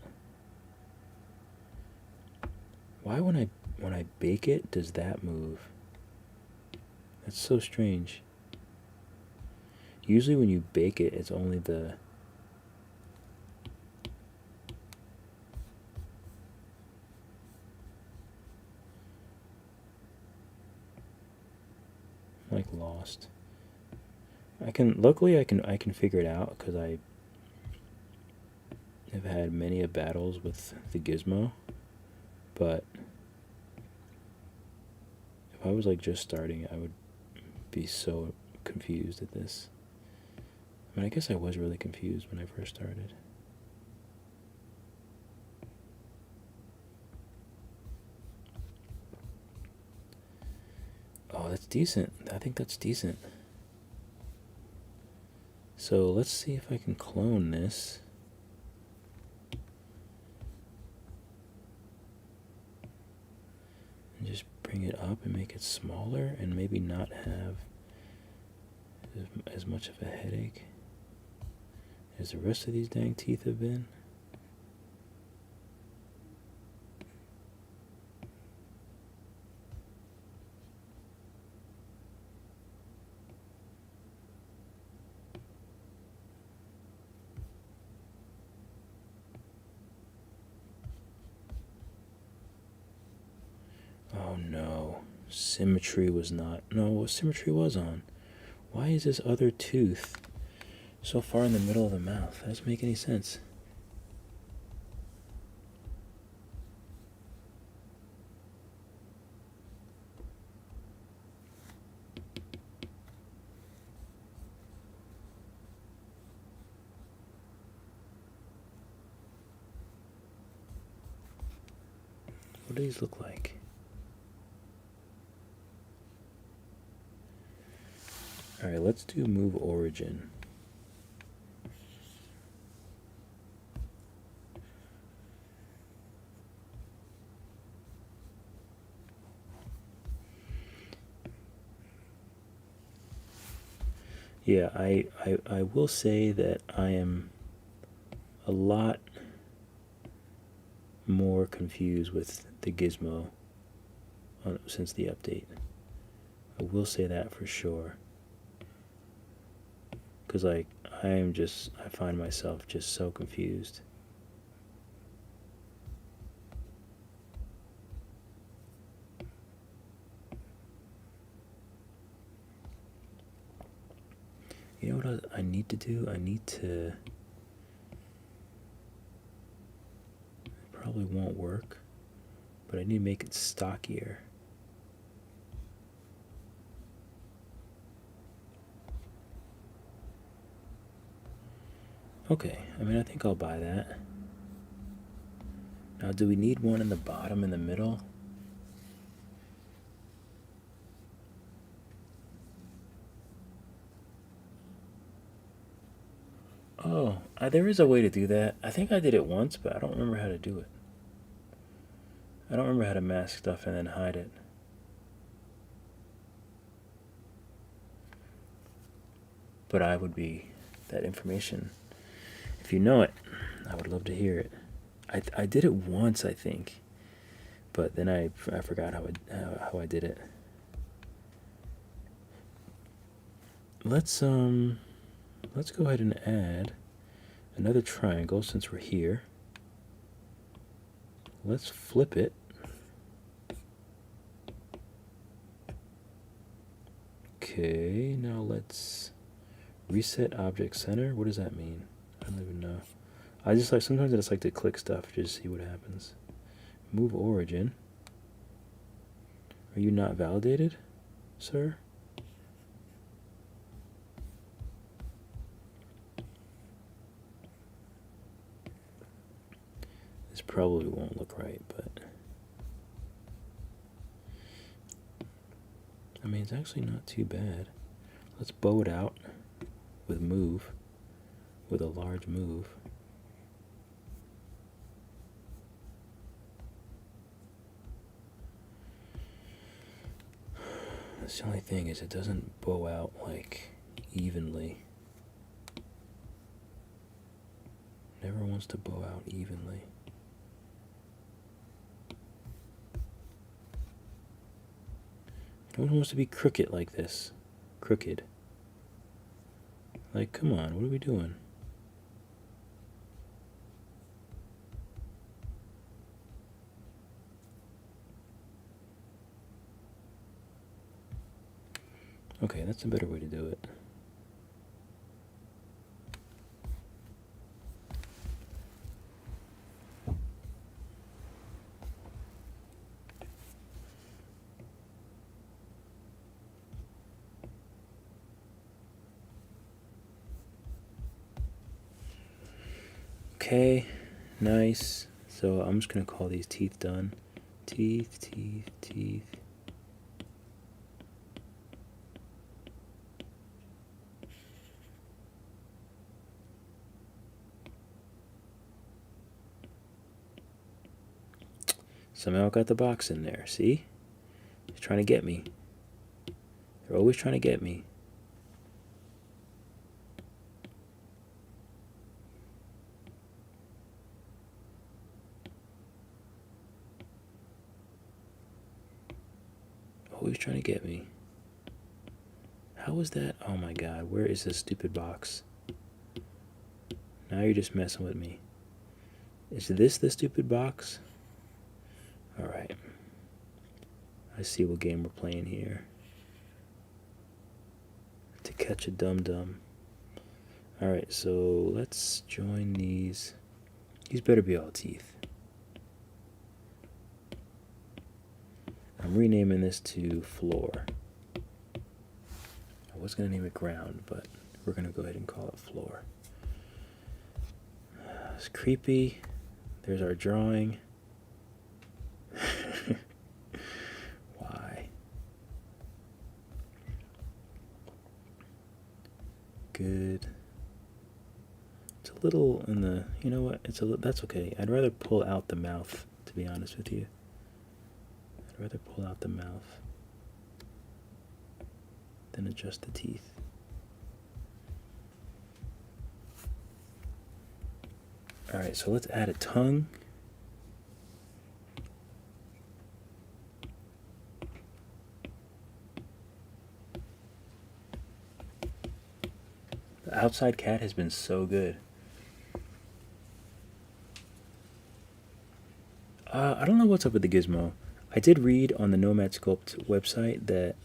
Why when I bake it does that move? That's so strange. usually when you bake it, it's only the like lost. Luckily I can figure it out because I have had many of battles with the gizmo, but if I was like just starting, I would be so confused at this. I mean, I guess I was really confused when I first started. Oh, that's decent. I think that's decent. So let's see if I can clone this. And just bring it up and make it smaller and maybe not have as much of a headache as the rest of these dang teeth have been. Oh no, symmetry was not. No, symmetry was on. Why is this other tooth so far in the middle of the mouth? That doesn't make any sense. What do these look like? Alright, let's do move origin. Yeah, I will say that I am a lot more confused with the gizmo since the update. I will say that for sure. Because, like, I find myself just so confused. You know what I need to do? I need to... It probably won't work, but I need to make it stockier. Okay, I mean, I think I'll buy that. Now, do we need one in the bottom, in the middle? Oh, there is a way to do that. I think I did it once, but I don't remember how to do it. I don't remember how to mask stuff and then hide it. But I would be that information. If you know it, I would love to hear it. I did it once, I think, but then I forgot how I did it. Let's go ahead and add another triangle since we're here. Let's flip it. Okay, now let's reset object center. What does that mean? I don't even know. Sometimes I just like to click stuff just to see what happens. Move origin. Are you not validated, sir? This probably won't look right, but I mean, it's actually not too bad. Let's bow it out with move, with a large move. That's the only thing is it doesn't bow out like evenly. Never wants to bow out evenly. It always wants to be crooked like this. Crooked. Like, come on, what are we doing? Okay, that's a better way to do it. Okay, nice. So I'm just gonna call these teeth done. Teeth, teeth, teeth. Somehow I got the box in there, see? He's trying to get me. They're always trying to get me. Always trying to get me. How was that? Oh my god, where is this stupid box? Now you're just messing with me. Is this the stupid box? Alright. I see what game we're playing here. To catch a dum-dum. Alright, so let's join these. These better be all teeth. I'm renaming this to floor. I was going to name it ground, but we're going to go ahead and call it floor. It's creepy. There's our drawing. Why? Good. It's a little in the, you know what? That's okay. I'd rather pull out the mouth, to be honest with you. I'd rather pull out the mouth than adjust the teeth. Alright, so let's add a tongue. The outside cat has been so good. I don't know what's up with the gizmo. I did read on the Nomad Sculpt website that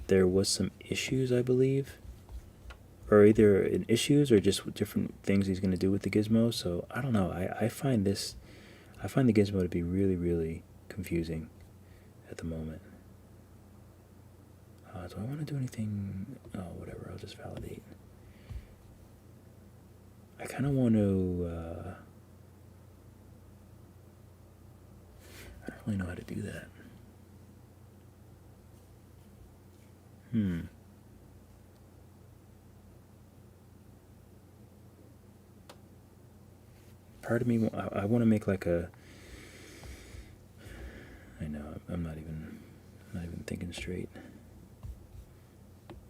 there was some issues, I believe. Or either in issues or just different things he's going to do with the gizmo. So I don't know. I find the gizmo to be really, really confusing at the moment. Do I want to do anything? Oh, whatever. I'll just validate. I kind of want to. I don't really know how to do that. Part of me, I want to make like a. I know I'm not even thinking straight.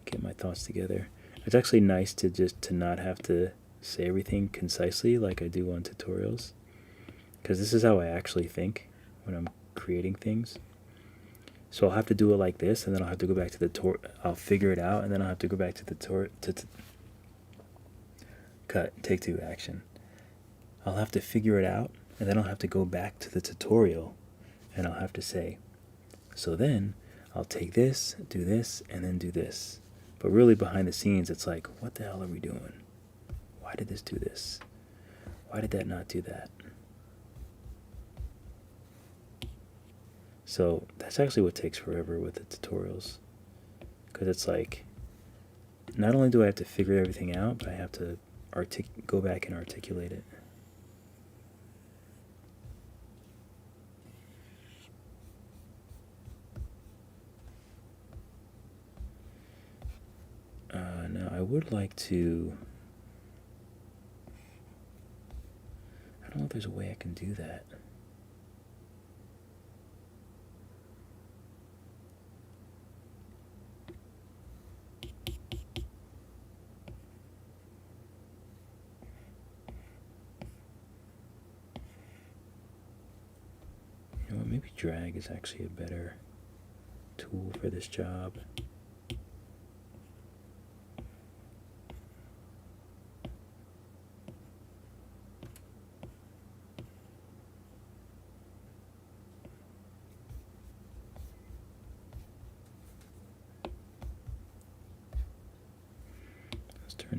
Get my thoughts together. It's actually nice to not have to say everything concisely like I do on tutorials, because this is how I actually think when I'm creating things. So I'll have to do it like this, and then I'll have to go back to the I'll figure it out, and then I'll have to go back to the cut, take two, action. I'll have to figure it out, and then I'll have to go back to the tutorial, and I'll have to say, so then I'll take this, do this, and then do this. But really behind the scenes, it's like, what the hell are we doing? Why did this do this? Why did that not do that? So that's actually what takes forever with the tutorials. Because it's like, not only do I have to figure everything out, but I have to go back and articulate it. Now I would like to, I don't know if there's a way I can do that. You know what, maybe drag is actually a better tool for this job.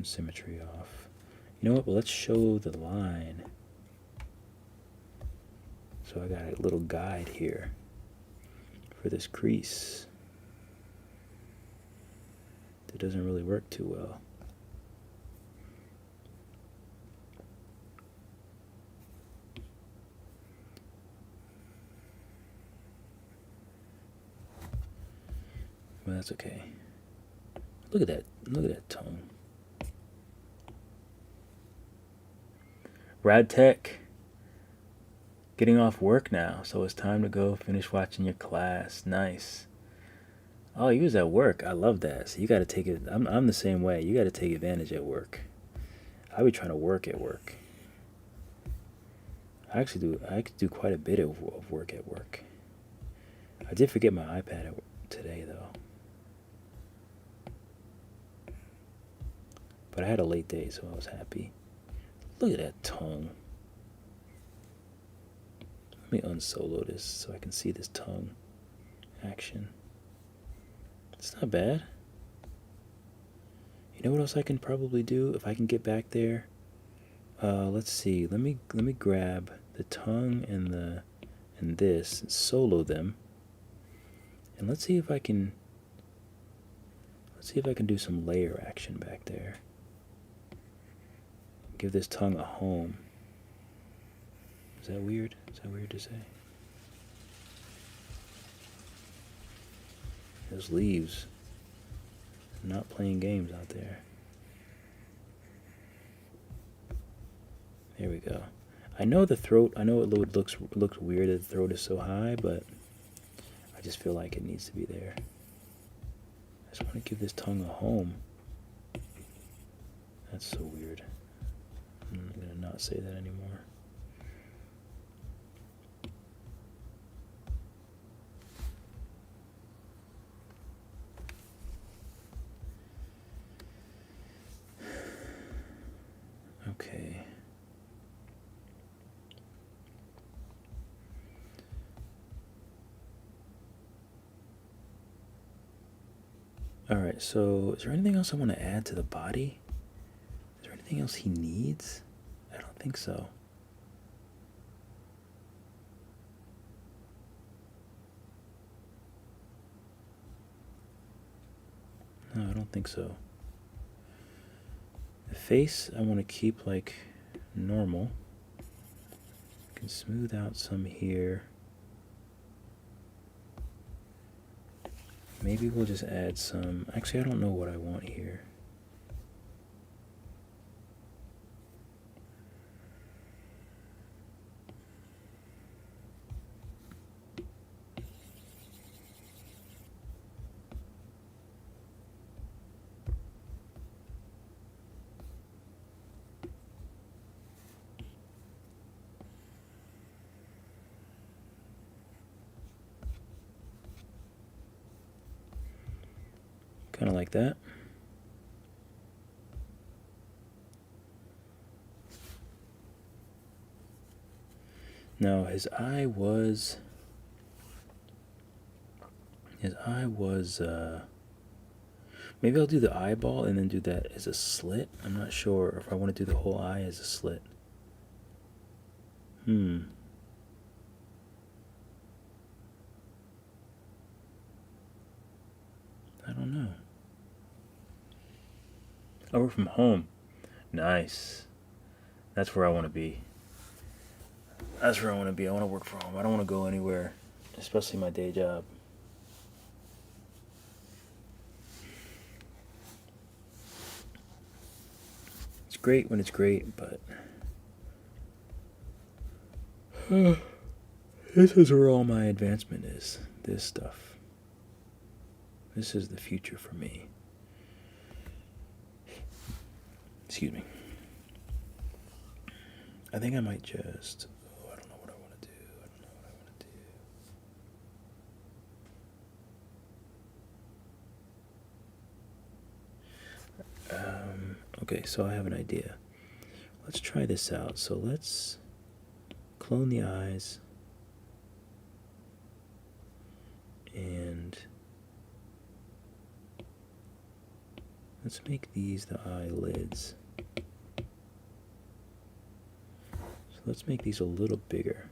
symmetry off. You know what? Well, let's show the line. So I got a little guide here for this crease. It doesn't really work too well. But that's okay. Look at that. Look at that tone. Rad Tech. Getting off work now, so it's time to go finish watching your class. Nice. Oh, you was at work. I love that. So you got to take it. I'm the same way. You got to take advantage at work. I be trying to work at work. I do quite a bit of work at work. I did forget my iPad today though. But I had a late day, so I was happy. Look at that tongue. Let me unsolo this so I can see this tongue action. It's not bad. You know what else I can probably do if I can get back there? Let's see. Let me grab the tongue and this and solo them. And let's see if I can do some layer action back there. Give this tongue a home. Is that weird? Is that weird to say? Those leaves. I'm not playing games out there. There we go. I know the throat, I know it looks weird that the throat is so high, but I just feel like it needs to be there. I just want to give this tongue a home. That's so weird. I'm going to not say that anymore. Okay. Alright, so is there anything else I want to add to the body? Is there anything else he needs? I don't think so. No, I don't think so. The face I want to keep like normal. I can smooth out some here. Maybe we'll just add some. Actually, I don't know what I want here. Kind of like that. Now his eye was maybe I'll do the eyeball and then do that as a slit. I'm not sure if I want to do the whole eye as a slit. I don't know. I work from home. Nice. That's where I want to be. That's where I want to be. I want to work from home. I don't want to go anywhere, especially my day job. It's great when it's great, but this is where all my advancement is. This stuff. This is the future for me. Excuse me. I think I might just... Oh, I don't know what I want to do. I don't know what I want to do. Okay, so I have an idea. Let's try this out. So let's clone the eyes. And Let's make these the eyelids. So let's make these a little bigger.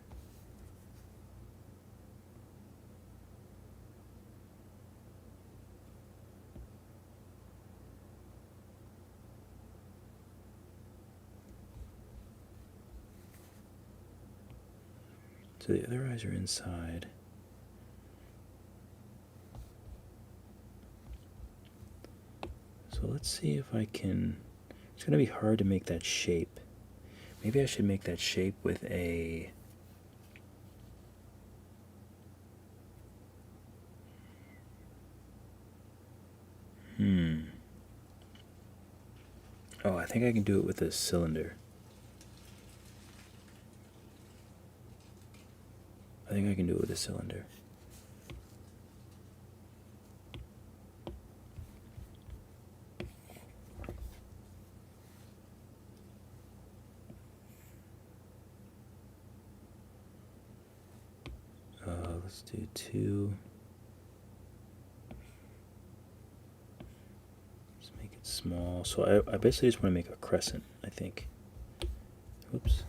So the other eyes are inside. So let's see if I can, it's going to be hard to make that shape. Maybe I should make that shape with a, oh, I think I can do it with a cylinder. I think I can do it with a cylinder. Let's do 2. Let's make it small. So I basically just want to make a crescent, I think. Oops.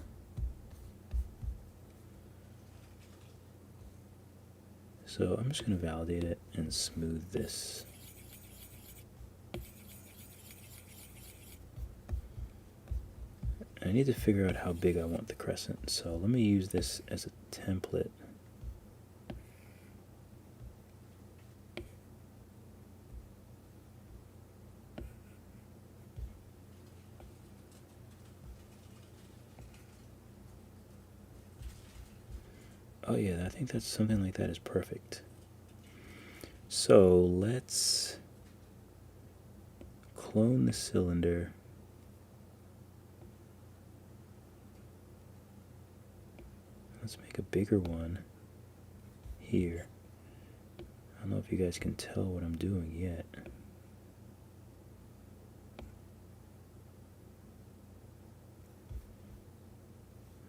So I'm just going to validate it and smooth this. I need to figure out how big I want the crescent, so let me use this as a template. Oh yeah, I think that's something like that is perfect. So let's clone the cylinder. Let's make a bigger one here. I don't know if you guys can tell what I'm doing yet.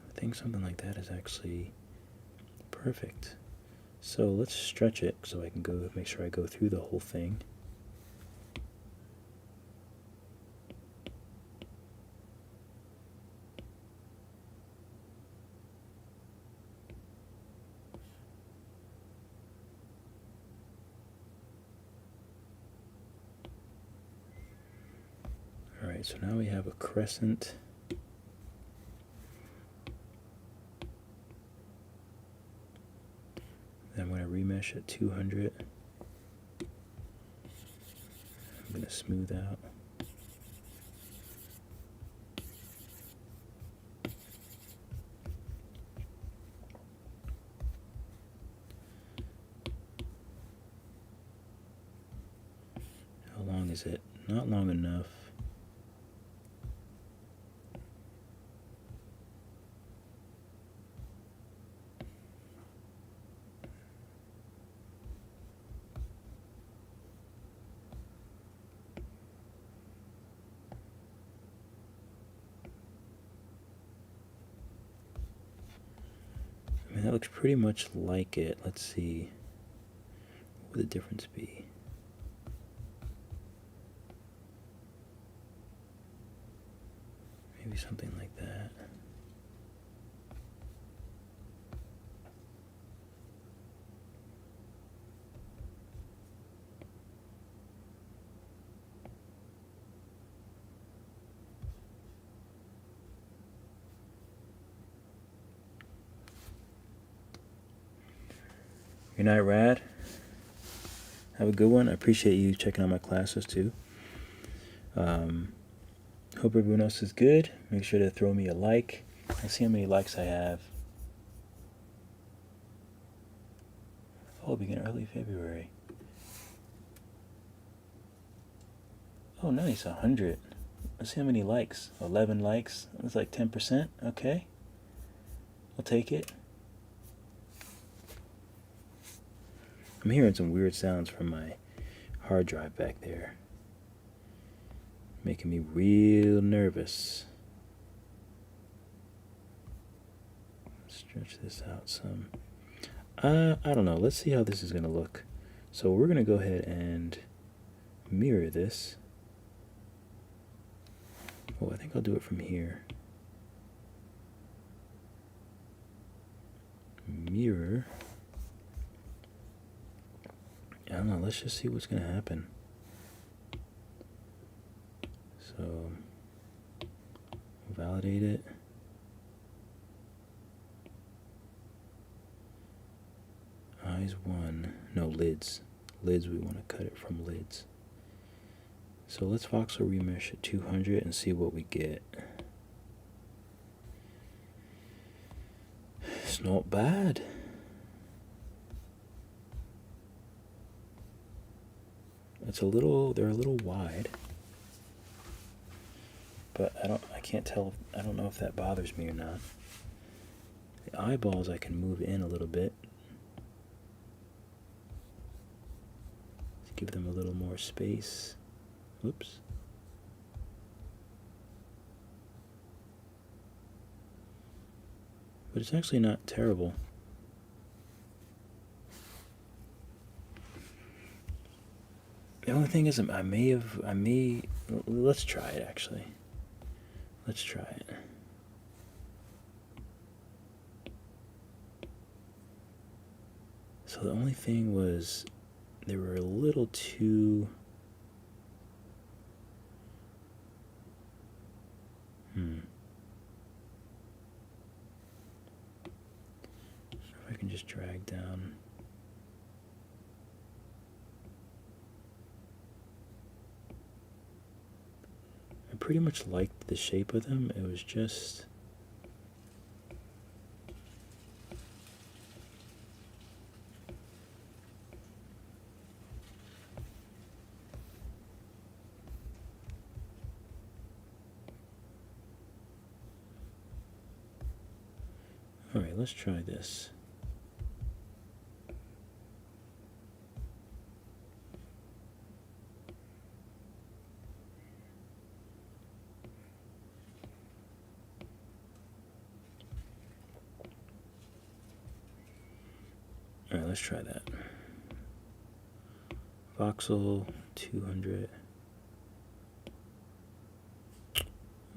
I think something like that is actually perfect. So let's stretch it so I can go make sure I go through the whole thing. Alright, so now we have a crescent. Then I'm going to remesh at 200. I'm going to smooth out. How long is it? Not long enough. I mean, that looks pretty much like it. Let's see. What would the difference be? Maybe something like that. Good night, Rad. Have a good one. I appreciate you checking out my classes too. Hope everyone else is good. Make sure to throw me a like. Let's see how many likes I have. Oh, begin early February. Oh, nice, 100. Let's see how many likes. 11 likes. That's like 10%. Okay. I'll take it. I'm hearing some weird sounds from my hard drive back there. Making me real nervous. Stretch this out some. I don't know. Let's see how this is going to look. So we're going to go ahead and mirror this. Oh, I think I'll do it from here. Mirror. I don't know, let's just see what's gonna happen. So, validate it. Eyes 1, no, lids. Lids, we want to cut it from lids. So let's voxel remesh at 200 and see what we get. It's not bad. It's a little, they're a little wide. But I can't tell, I don't know if that bothers me or not. The eyeballs I can move in a little bit. Give them a little more space. Whoops. But it's actually not terrible. The only thing is let's try it actually. Let's try it. So the only thing was they were a little too if I can just drag down. I pretty much liked the shape of them. It was just all right, let's try this. All right, let's try that. Voxel 200.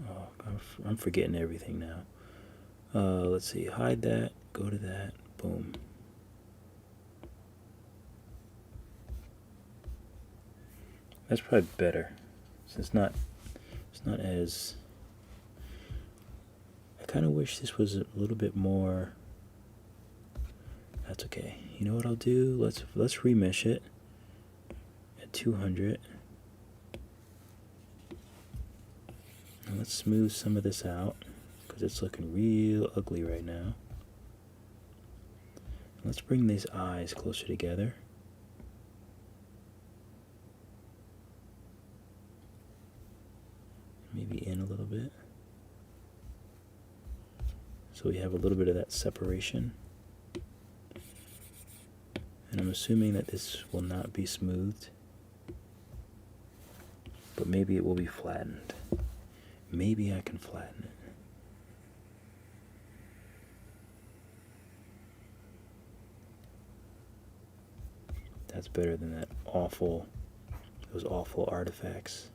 Oh, I'm forgetting everything now. Let's see, hide that, go to that, boom. That's probably better. So it's not as, I kind of wish this was a little bit more. That's okay. You know what I'll do? Let's remesh it at 200. And let's smooth some of this out because it's looking real ugly right now. Let's bring these eyes closer together. Maybe in a little bit. So we have a little bit of that separation. And I'm assuming that this will not be smoothed. But maybe it will be flattened. Maybe I can flatten it. That's better than that those awful artifacts.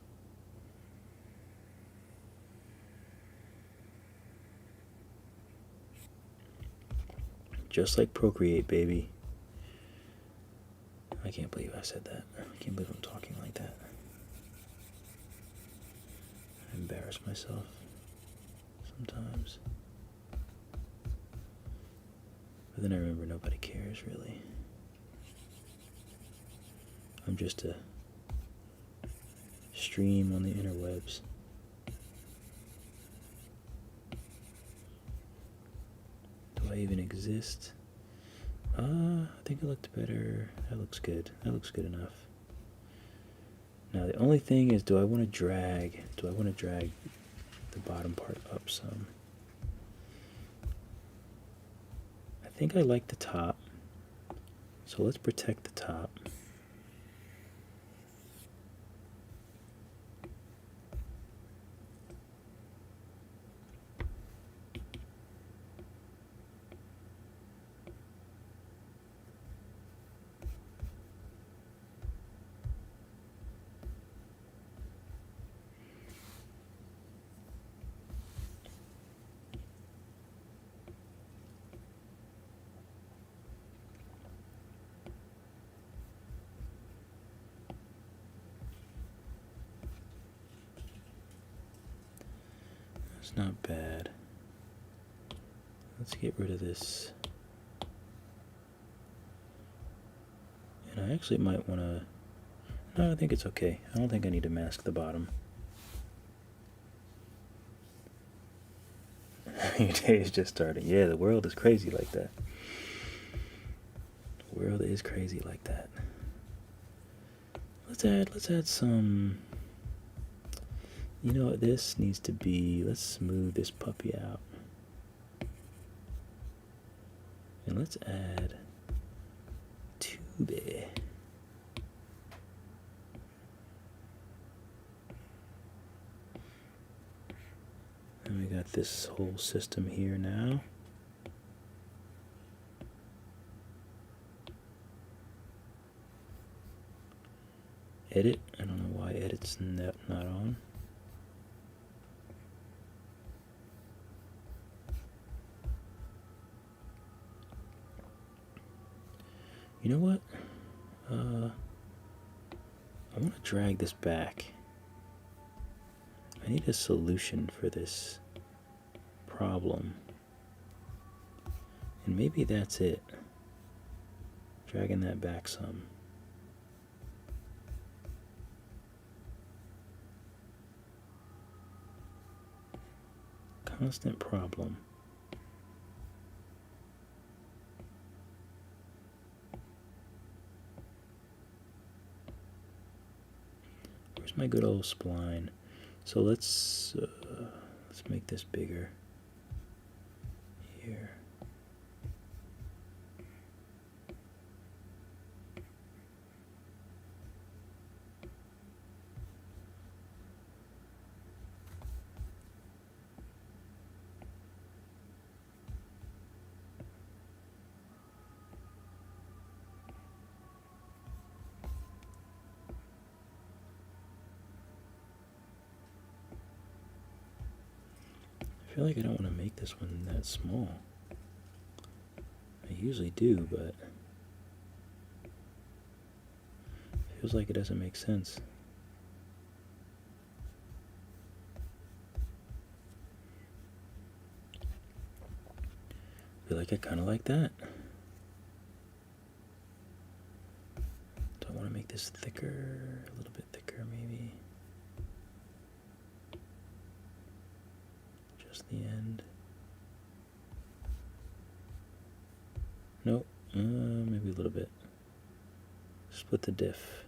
Just like Procreate, baby. I can't believe I said that. I can't believe I'm talking like that. I embarrass myself sometimes. But then I remember nobody cares, really. I'm just a stream on the interwebs. Do I even exist? I think it looked better. That looks good. That looks good enough. Now the only thing is, do I want to drag the bottom part up some? I think I like the top. So let's protect the top. It's not bad. Let's get rid of this. And I actually might want to... No, I think it's okay. I don't think I need to mask the bottom. Your day is just starting. Yeah, the world is crazy like that. The world is crazy like that. Let's add some... You know what this needs to be? Let's smooth this puppy out. And let's add tube. And we got this whole system here now. Edit. I don't know why edit's not on. You know what? I want to drag this back. I need a solution for this problem. And maybe that's it. Dragging that back some. Constant problem. Where's my good old spline? So let's make this bigger here. I feel like I don't want to make this one that small. I usually do, but it feels like it doesn't make sense. I feel like I kind of like that. Do I want to make this thicker? A little bit thicker, maybe. The end. Nope. Maybe a little bit. Split the diff.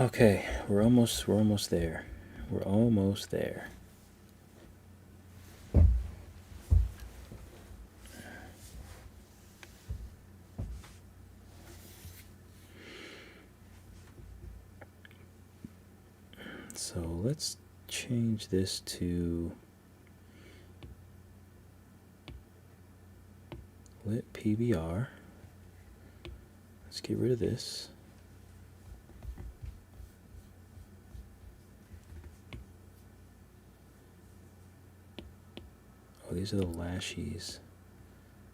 Okay, we're almost there. We're almost there. So let's change this to lit PBR. Let's get rid of this. Oh, these are the lashes.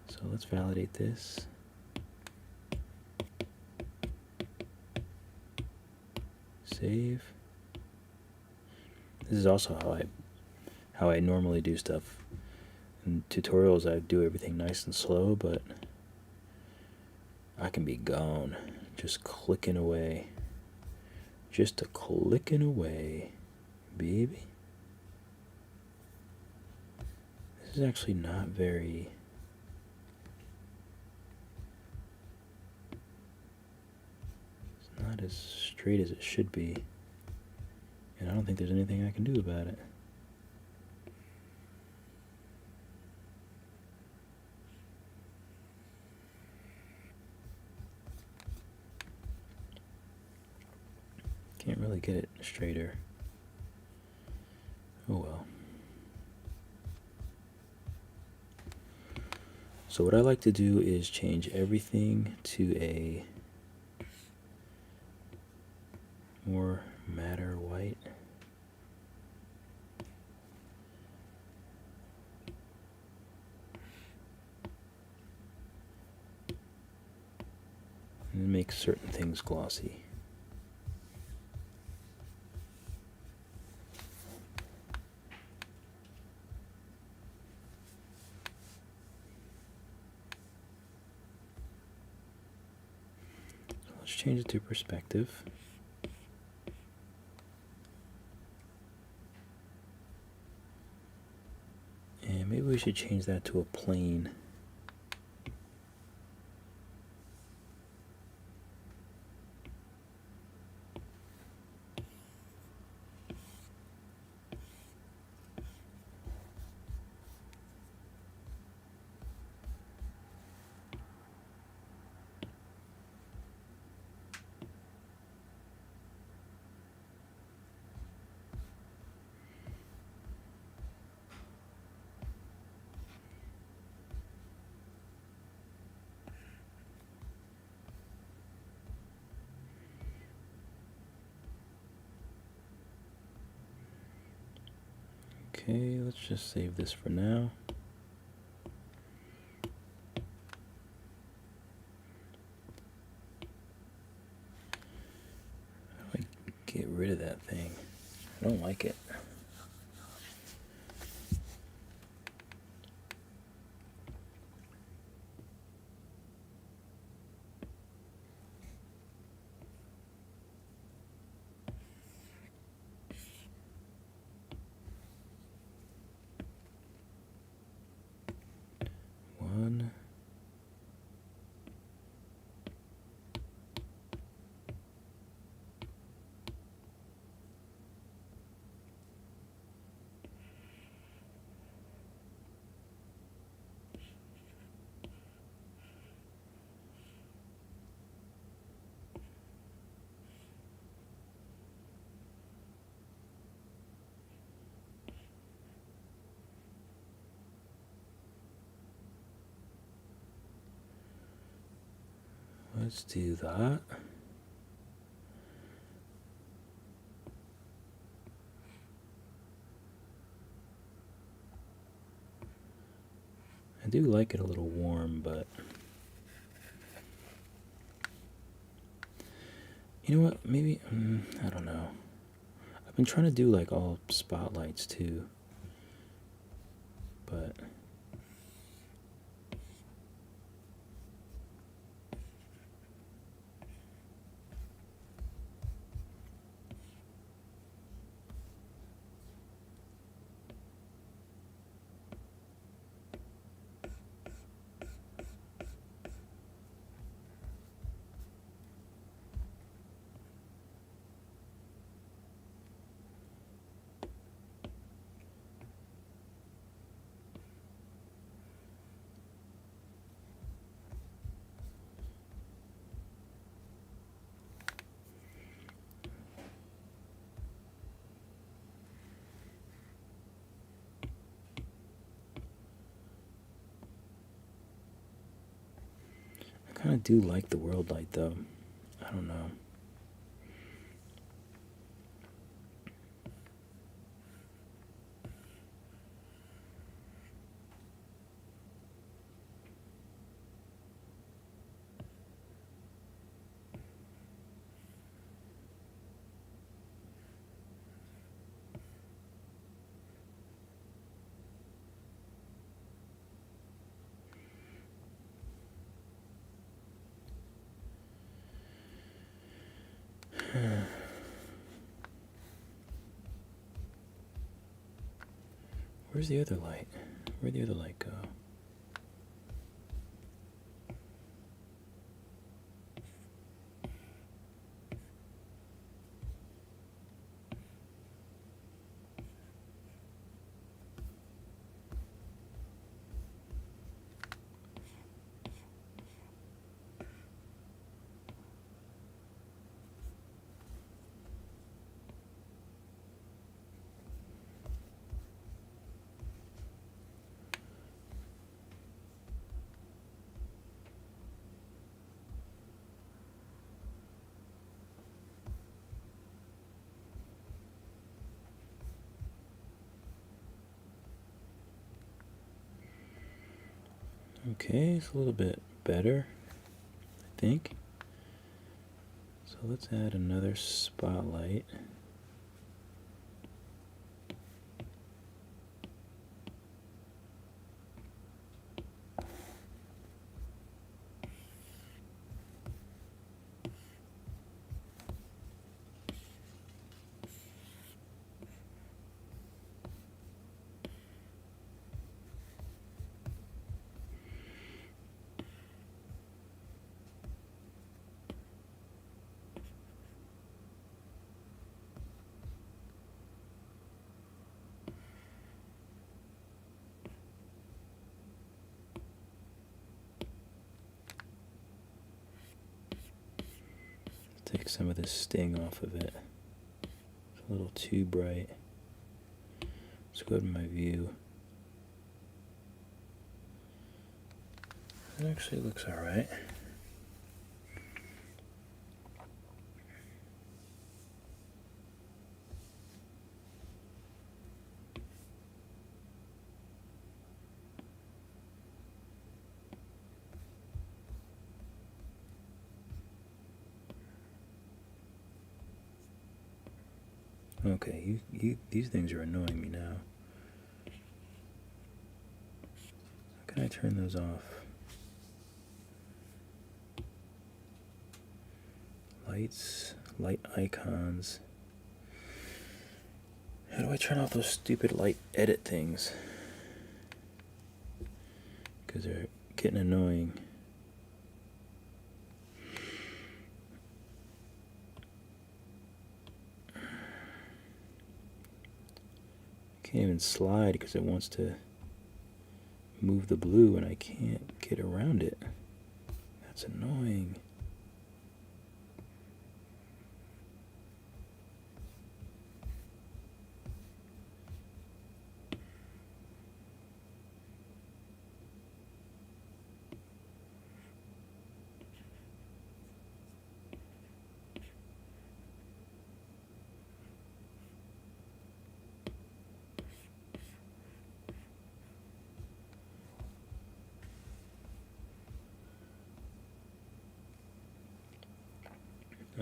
So let's validate this. Save. This is also how I normally do stuff. In tutorials I do everything nice and slow, but I can be gone. Just clicking away. Just a clicking away, baby. This is actually not very... It's not as straight as it should be. And I don't think there's anything I can do about it. Can't really get it straighter. Oh well. So what I like to do is change everything to a more matter white. And make certain things glossy. let's change it to perspective. And maybe we should change that to a plane. Okay, let's just save this for now. How do I get rid of that thing? I don't like it. One. Let's do that. I do like it a little warm, but you know what? Maybe, I don't know. I've been trying to do like all spotlights too, but I kind of do like the world light though. I don't know. Where's the other light? Where'd the other light go? Okay, it's a little bit better, I think. So let's add another spotlight. Take some of this sting off of it. It's a little too bright. Let's go to my view. It actually looks alright. Okay, these things are annoying me now. How can I turn those off? Lights, light icons. How do I turn off those stupid light edit things? Because they're getting annoying. Can't even slide because it wants to move the blue and I can't get around it. That's annoying.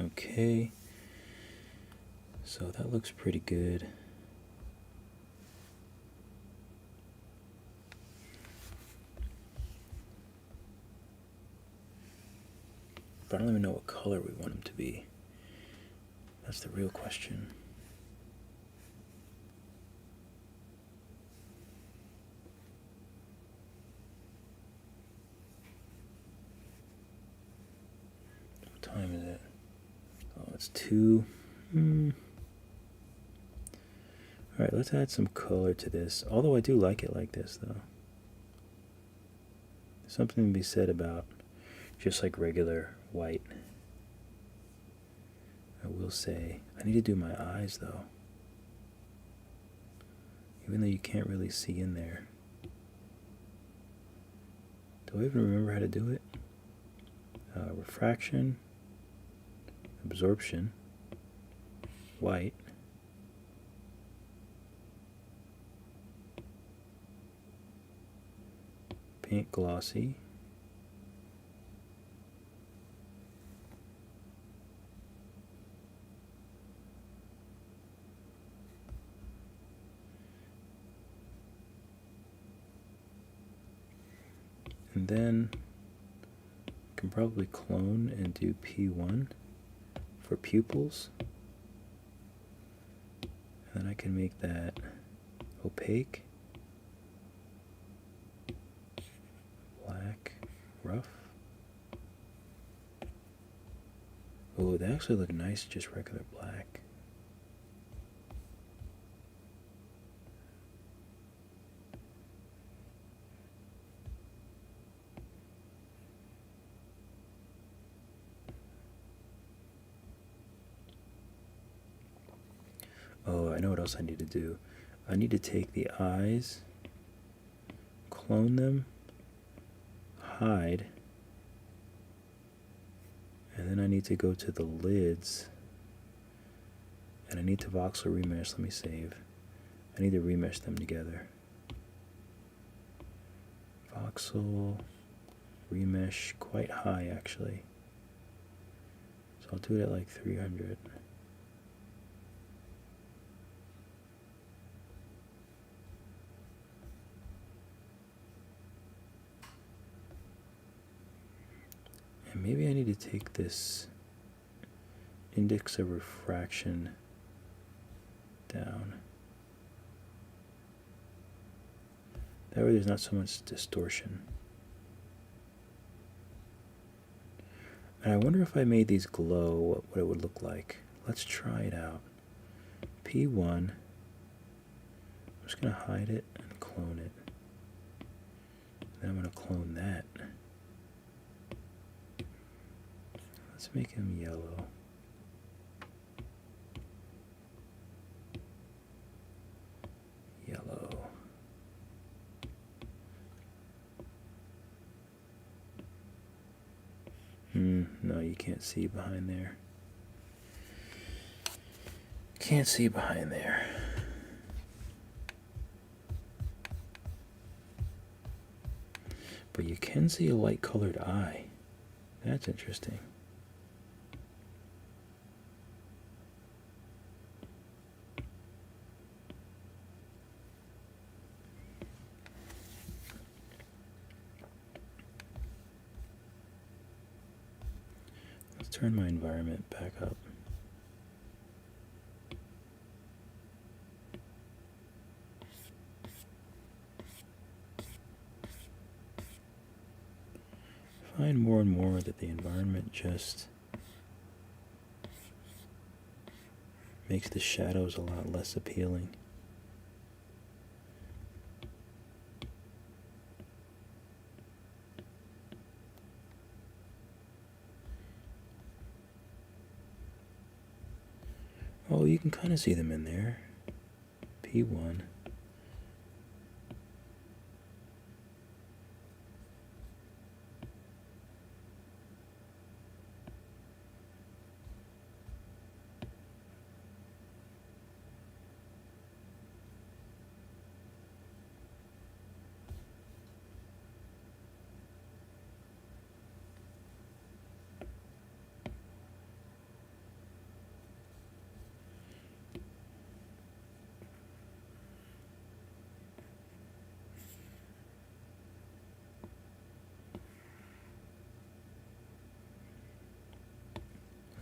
Okay, so that looks pretty good. But I don't even know what color we want them to be. That's the real question. What time is it? Oh, it's 2. Alright, let's add some color to this. Although I do like it like this, though. There's something to be said about just like regular white. I will say, I need to do my eyes, though. Even though you can't really see in there. Do I even remember how to do it? Refraction. Absorption, white, paint glossy, and then I can probably clone and do P1 for pupils, and then I can make that opaque, black, rough. Oh, they actually look nice, just regular black. Oh, I know what else I need to do. I need to take the eyes, clone them, hide, and then I need to go to the lids, and I need to voxel remesh. Let me save. I need to remesh them together. Voxel remesh quite high, actually. So I'll do it at like 300. And maybe I need to take this index of refraction down. That way there's not so much distortion. And I wonder if I made these glow, what it would look like. Let's try it out. P1. I'm just going to hide it and clone it. Then I'm going to clone that. Let's make him yellow. you can't see behind there. Can't see behind there. But you can see a light colored eye. That's interesting. Let's turn my environment back up. I find more and more that the environment just makes the shadows a lot less appealing. Oh, you can kind of see them in there. P1.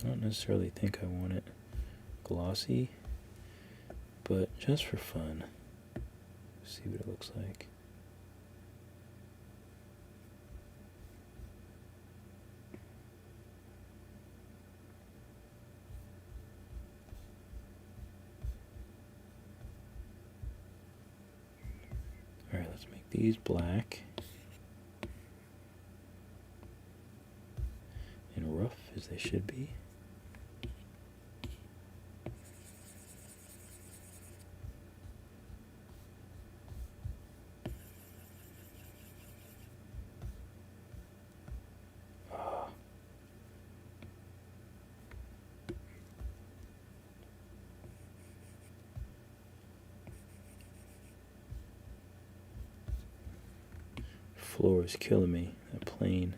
I don't necessarily think I want it glossy, but just for fun, see what it looks like. All right, let's make these black and rough as they should be. Floor is killing me, that plane.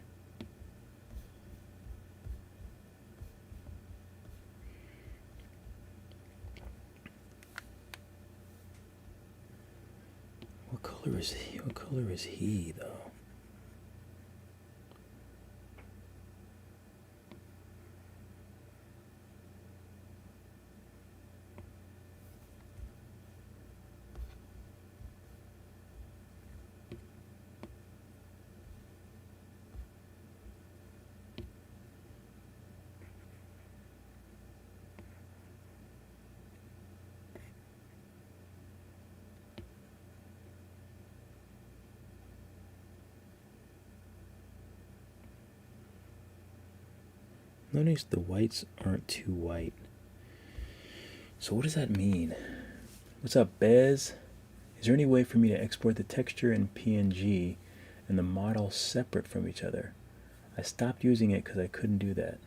What color is he? What color is he, though? Notice the whites aren't too white. So what does that mean? What's up, Bez? Is there any way for me to export the texture in PNG and the model separate from each other? I stopped using it because I couldn't do that.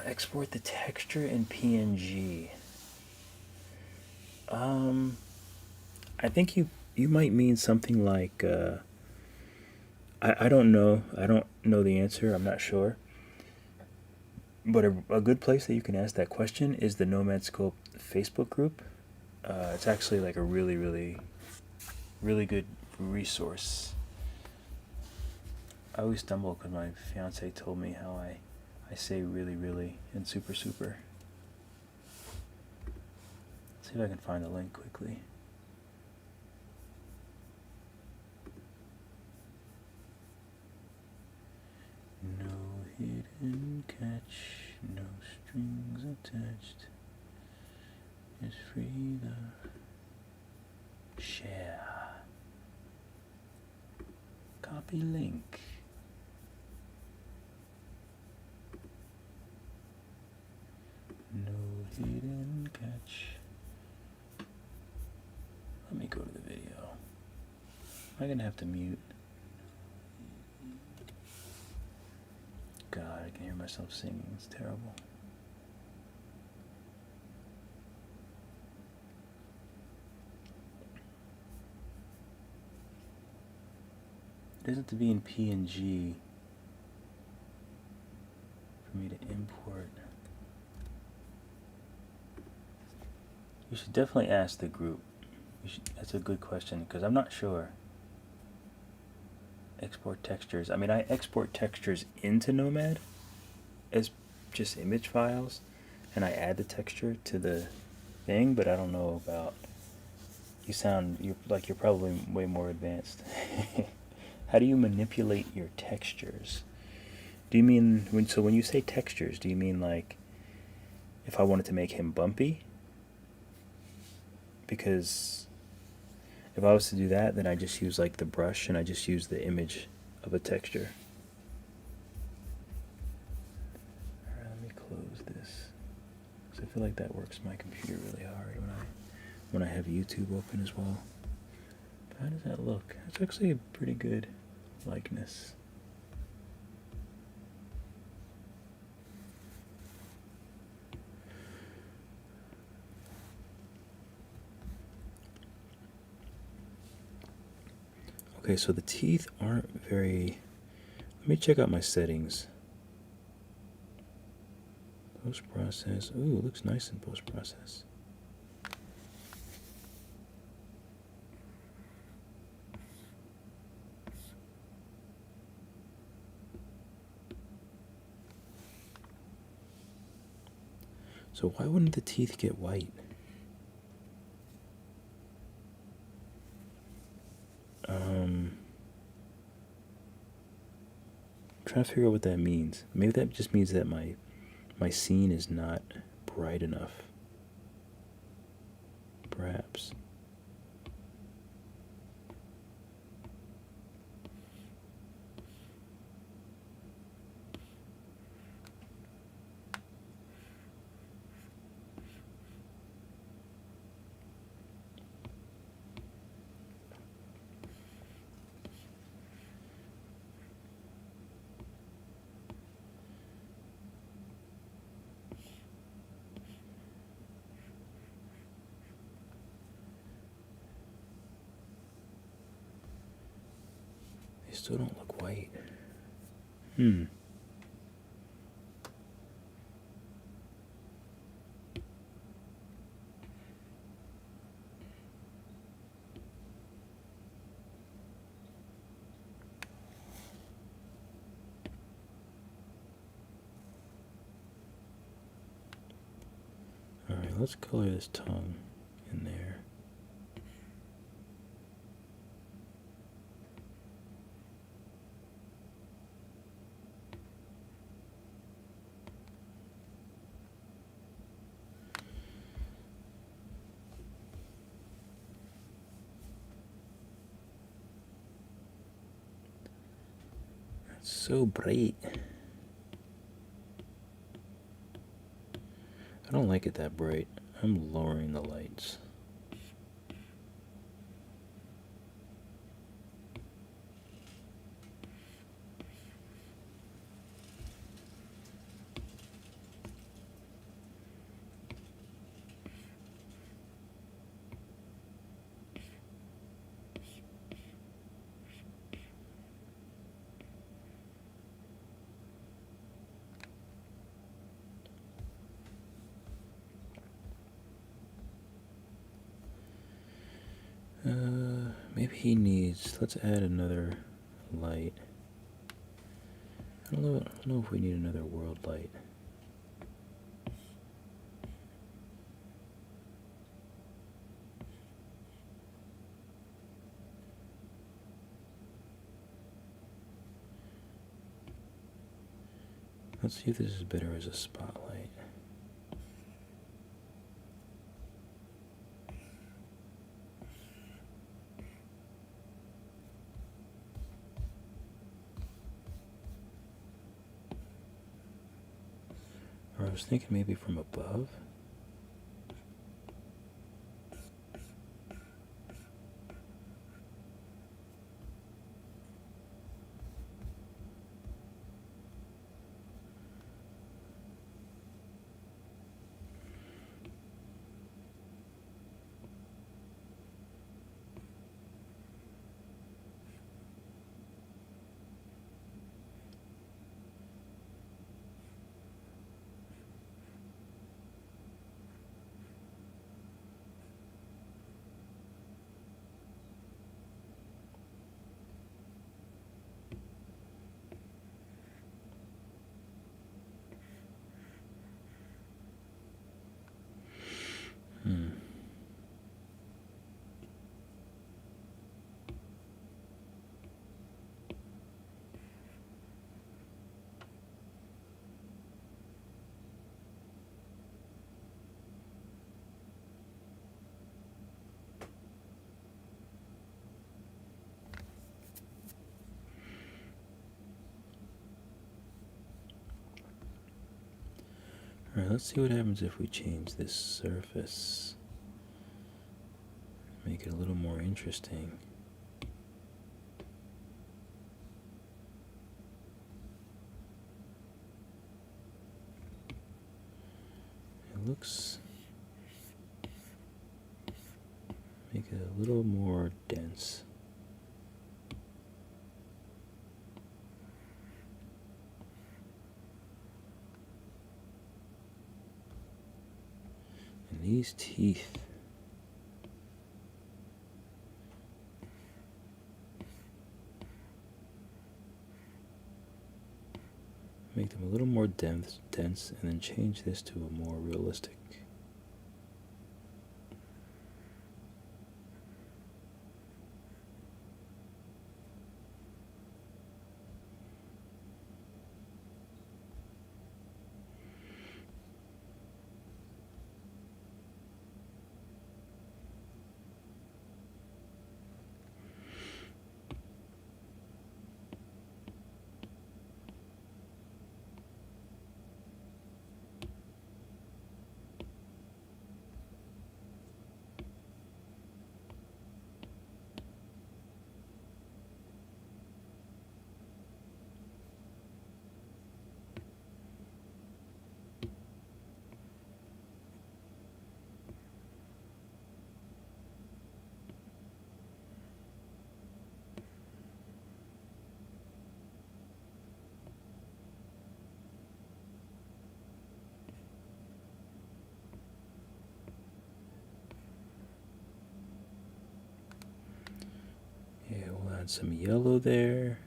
Export the texture in PNG. I think you might mean something like I don't know. I don't know the answer. I'm not sure. But a good place that you can ask that question is the Nomad Sculpt Facebook group. It's actually like a really, really, really good resource. I always stumble because my fiance told me how I say really, really and super, super. Let's see if I can find the link quickly. No hidden catch, no strings attached. It's free to share. Copy link. No hidden catch. Let me go to the video. I'm gonna have to mute. can hear myself singing. It's terrible. It doesn't have to be in PNG for me to import. You should definitely ask the group. That's a good question because I'm not sure. Export textures. I mean, I export textures into Nomad as just image files, and I add the texture to the thing, but I don't know about. You're probably way more advanced. How do you manipulate your textures? Do you mean when you say textures, do you mean like if I wanted to make him bumpy? Because if I was to do that, then I just use like the brush and I just use the image of a texture. Alright, let me close this. Because I feel like that works my computer really hard when I have YouTube open as well. But how does that look? It's actually a pretty good likeness. Okay, so the teeth aren't very... Let me check out my settings. Post-process. Ooh, it looks nice in post-process. So why wouldn't the teeth get white? Trying to figure out what that means. Maybe that just means that my scene is not bright enough. Perhaps. They still don't look white. Alright, let's color this tongue in there. That's so bright. I don't like it that bright. I'm lowering the lights. Maybe he needs, let's add another light. I don't know if we need another world light. Let's see if this is better as a spotlight. Or I was thinking maybe from above. let's see what happens if we change this surface. Make it a little more interesting. It looks, make it a little more dense. And these teeth, make them a little more dense, and then change this to a more realistic. Yeah, we'll add some yellow there.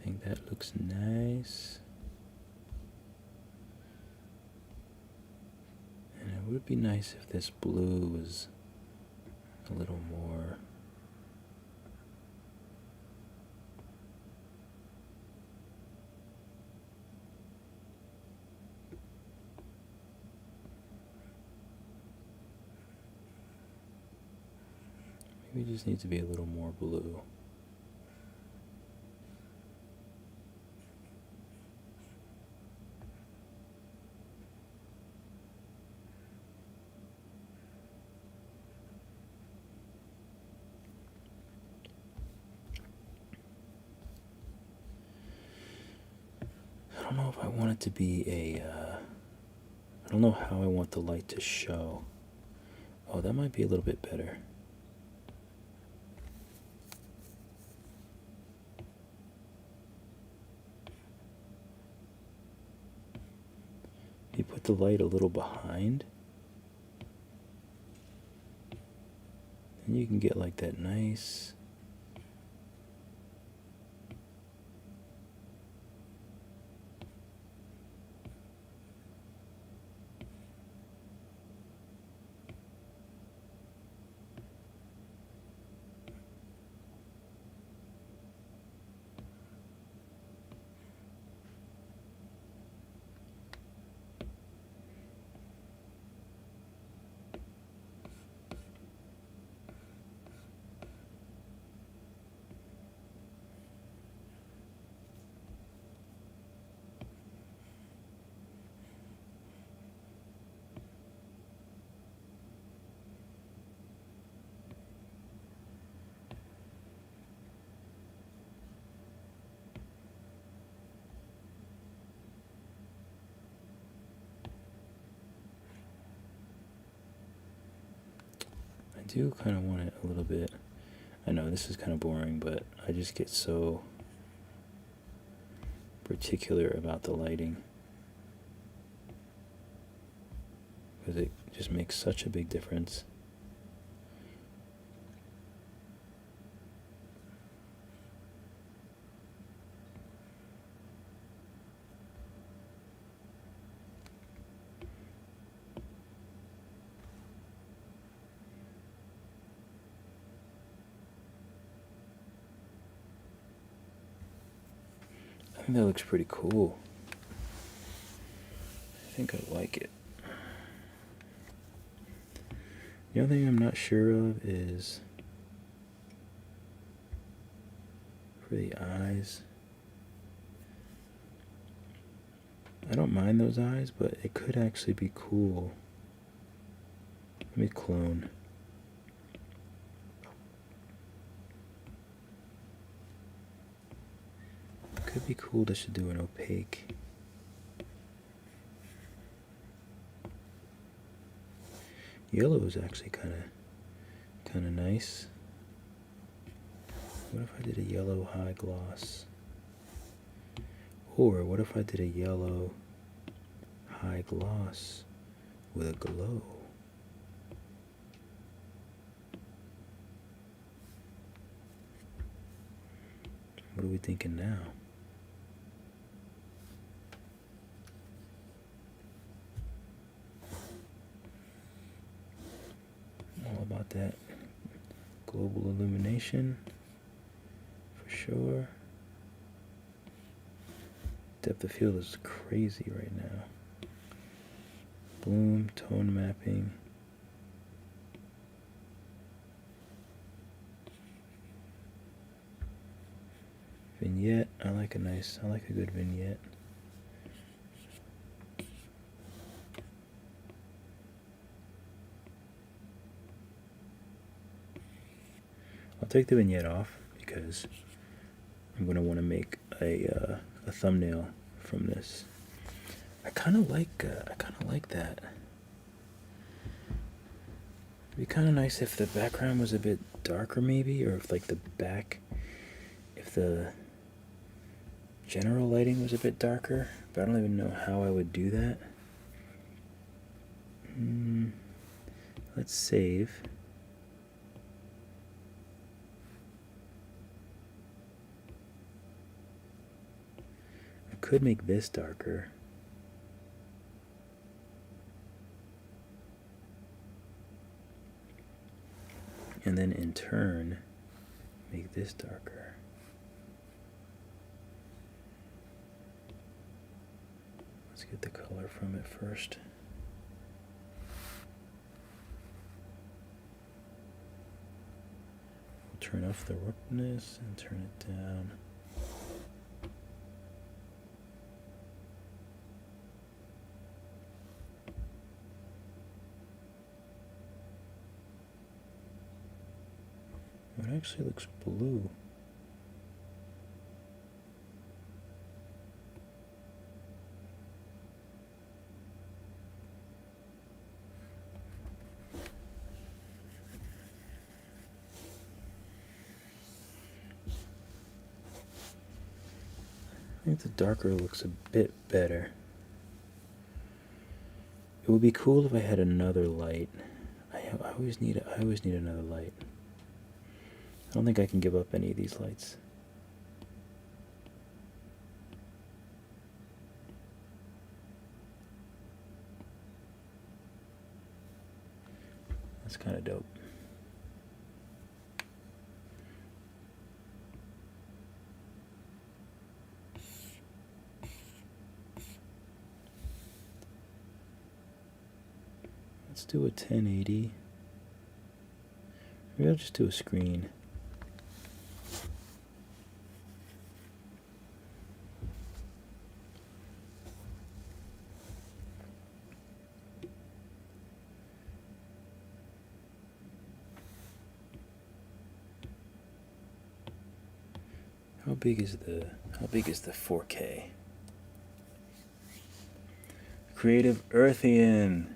I think that looks nice. And it would be nice if this blue was a little more. Maybe it just needs to be a little more blue. I don't know if I want it to be a, I don't know how I want the light to show. Oh, that might be a little bit better. You put the light a little behind, and you can get like that nice I do kind of want it a little bit. I know this is kind of boring, but I just get so particular about the lighting because it just makes such a big difference. I think that looks pretty cool. I think I like it. The other thing I'm not sure of is for the eyes. I don't mind those eyes, but it could actually be cool. Let me clone. Could be cool to just do an opaque. Yellow is actually kind of nice. What if I did a yellow high gloss? Or what if I did a yellow high gloss with a glow? What are we thinking now? All about that global illumination, for sure. Depth of field is crazy right now. Bloom, tone mapping. Vignette, I like a good vignette. I'll take the vignette off because I'm going to want to make a thumbnail from this. I kind of like that. It'd be kind of nice if the background was a bit darker, maybe, or if like if the general lighting was a bit darker. But I don't even know how I would do that. Let's save. I could make this darker. And then in turn, make this darker. Let's get the color from it first. We'll turn off the roughness and turn it down. It actually looks blue. I think the darker looks a bit better. It would be cool if I had another light. I always need another light. I don't think I can give up any of these lights. That's kind of dope. Let's do a 1080. Maybe I'll just do a screen. How big is the 4K? Creative Earthian.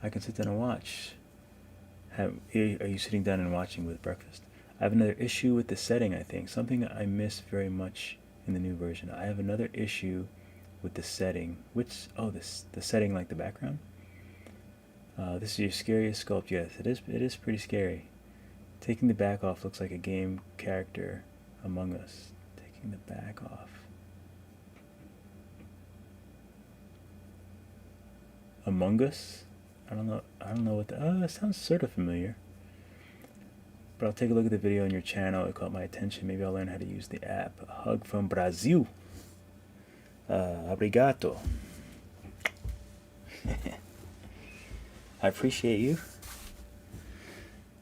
I can sit down and watch. Are you sitting down and watching with breakfast? I have another issue with the setting, I think. Something I miss very much in the new version. I have another issue with the setting. The setting like the background? This is your scariest sculpt. Yes, it is pretty scary. Taking the back off looks like a game character Among Us. Taking the back off. Among Us? I don't know what it sounds sort of familiar. But I'll take a look at the video on your channel. It caught my attention. Maybe I'll learn how to use the app. A hug from Brazil. Obrigado. I appreciate you.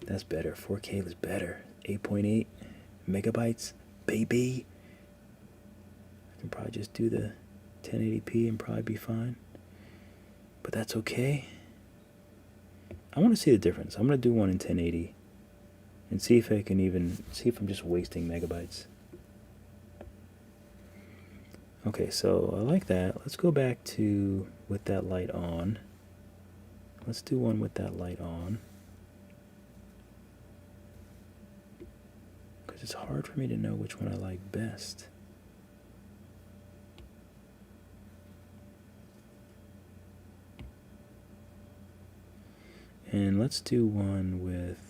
That's better. 4K is better. 8.8 megabytes. baby. I can probably just do the 1080p and probably be fine. But that's okay. I want to see the difference. I'm going to do one in 1080 and see if I can even see if I'm just wasting megabytes. Okay, so I like that. Let's go back to with that light on. Let's do one with that light on. Because it's hard for me to know which one I like best. And let's do one with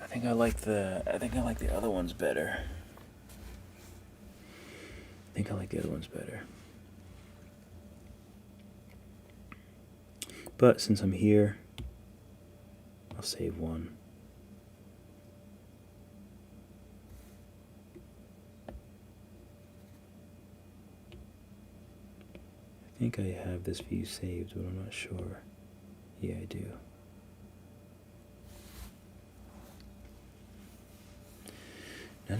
I think I like the other ones better. But since I'm here, I'll save one. I think I have this view saved, but I'm not sure. Yeah, I do. I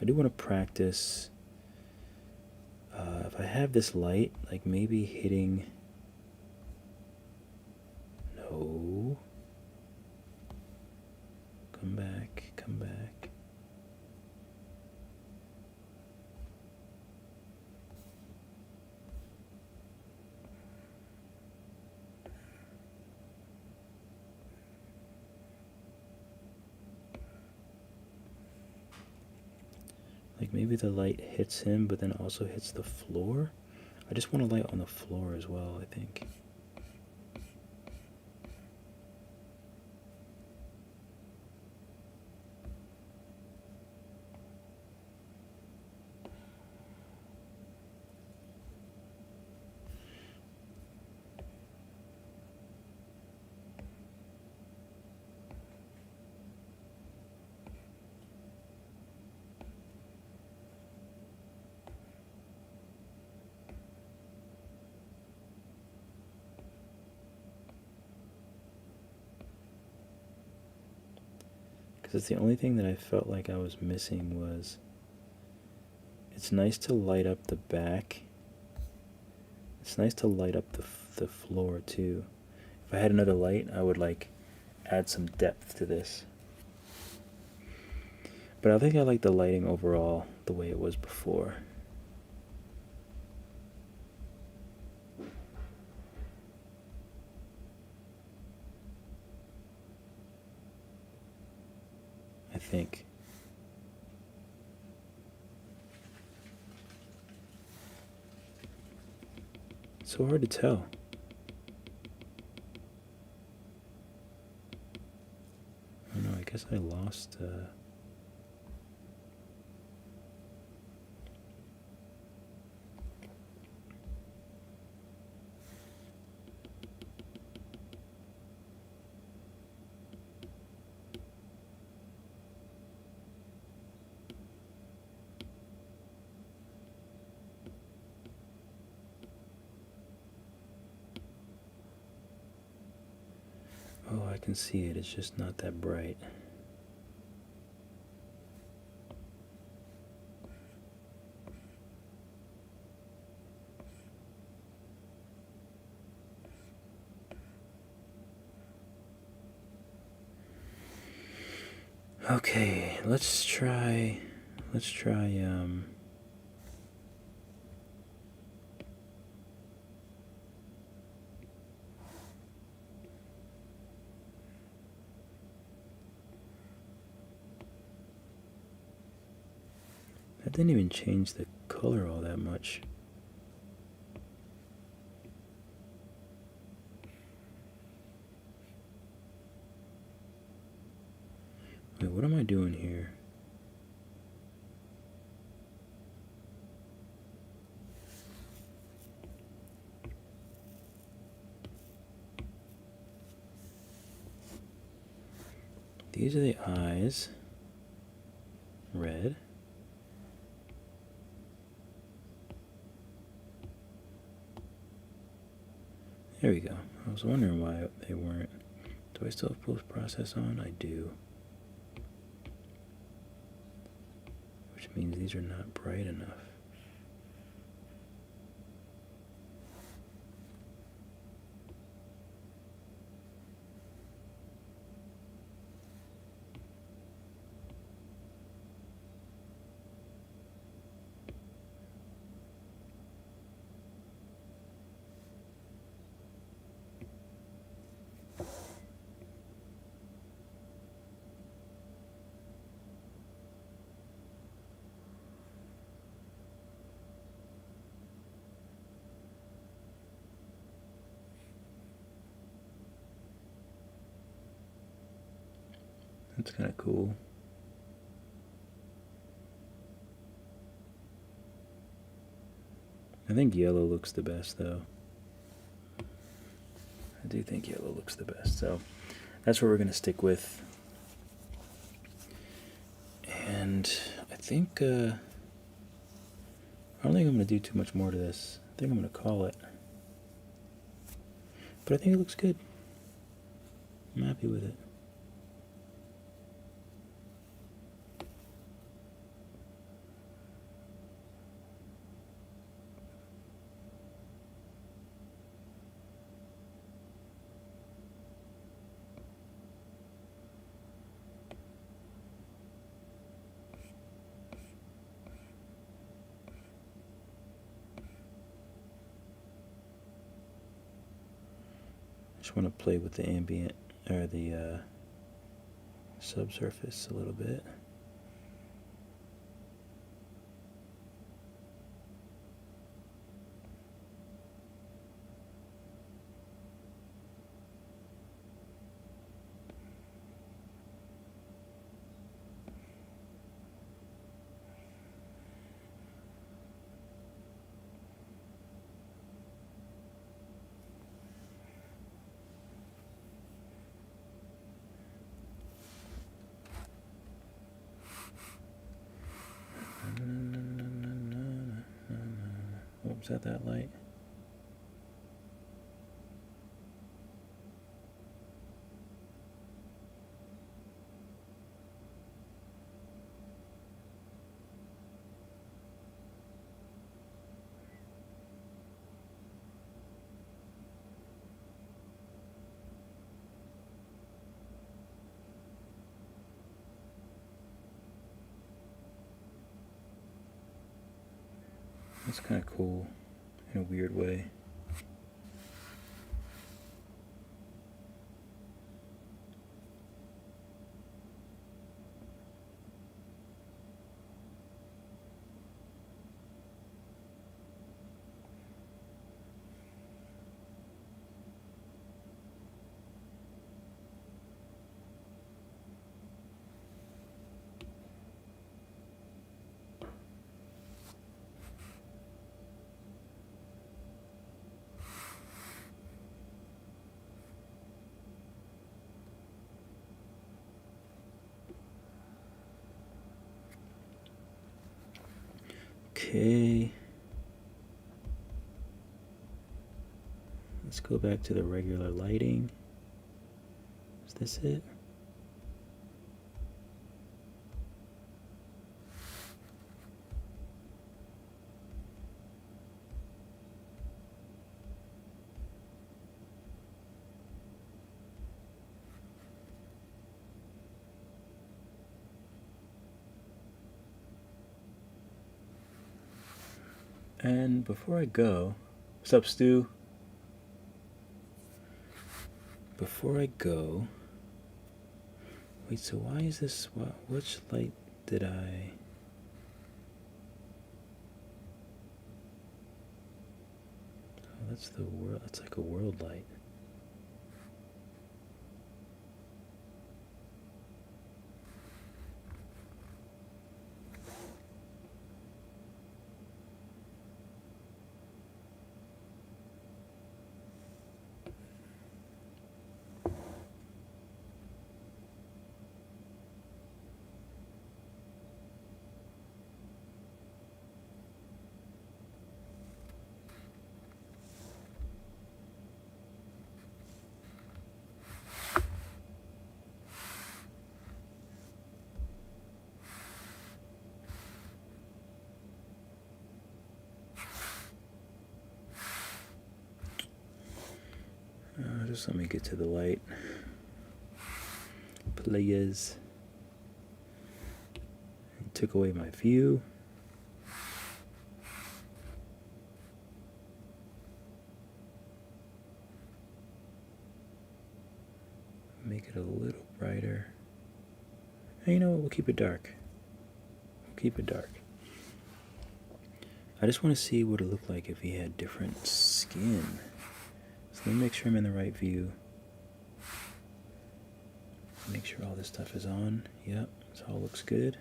do want to practice. If I have this light, like maybe hitting. No. Come back. Like maybe the light hits him, but then also hits the floor. I just want a light on the floor as well, I think. Because the only thing that I felt like I was missing was it's nice to light up the back. It's nice to light up the floor too. If I had another light, I would like add some depth to this. But I think I like the lighting overall the way it was before. I think. It's so hard to tell. I don't know, I guess I lost oh, I can see it, it's just not that bright. Okay, let's try that didn't even change the color all that much. Wait, what am I doing here? These are the eyes. Red. There we go. I was wondering why they weren't. Do I still have post-process on? I do. Which means these are not bright enough. That's kind of cool. I think yellow looks the best, though. I do think yellow looks the best, so that's what we're going to stick with. And I think, I don't think I'm going to do too much more to this. I think I'm going to call it. But I think it looks good. I'm happy with it. Just want to play with the ambient, or the subsurface a little bit. Was that light? That's kind of cool in a weird way. Okay. Let's go back to the regular lighting. Is this it? And before I go, what's up, Stu? Before I go, wait, so why is this, which light did I, oh, that's the world, that's like a world light. just let me get to the light. Players. It took away my view. Make it a little brighter. And you know what? We'll keep it dark. We'll keep it dark. I just want to see what it looked like if he had different skin. So let me make sure I'm in the right view. Make sure all this stuff is on. Yep, this all looks good.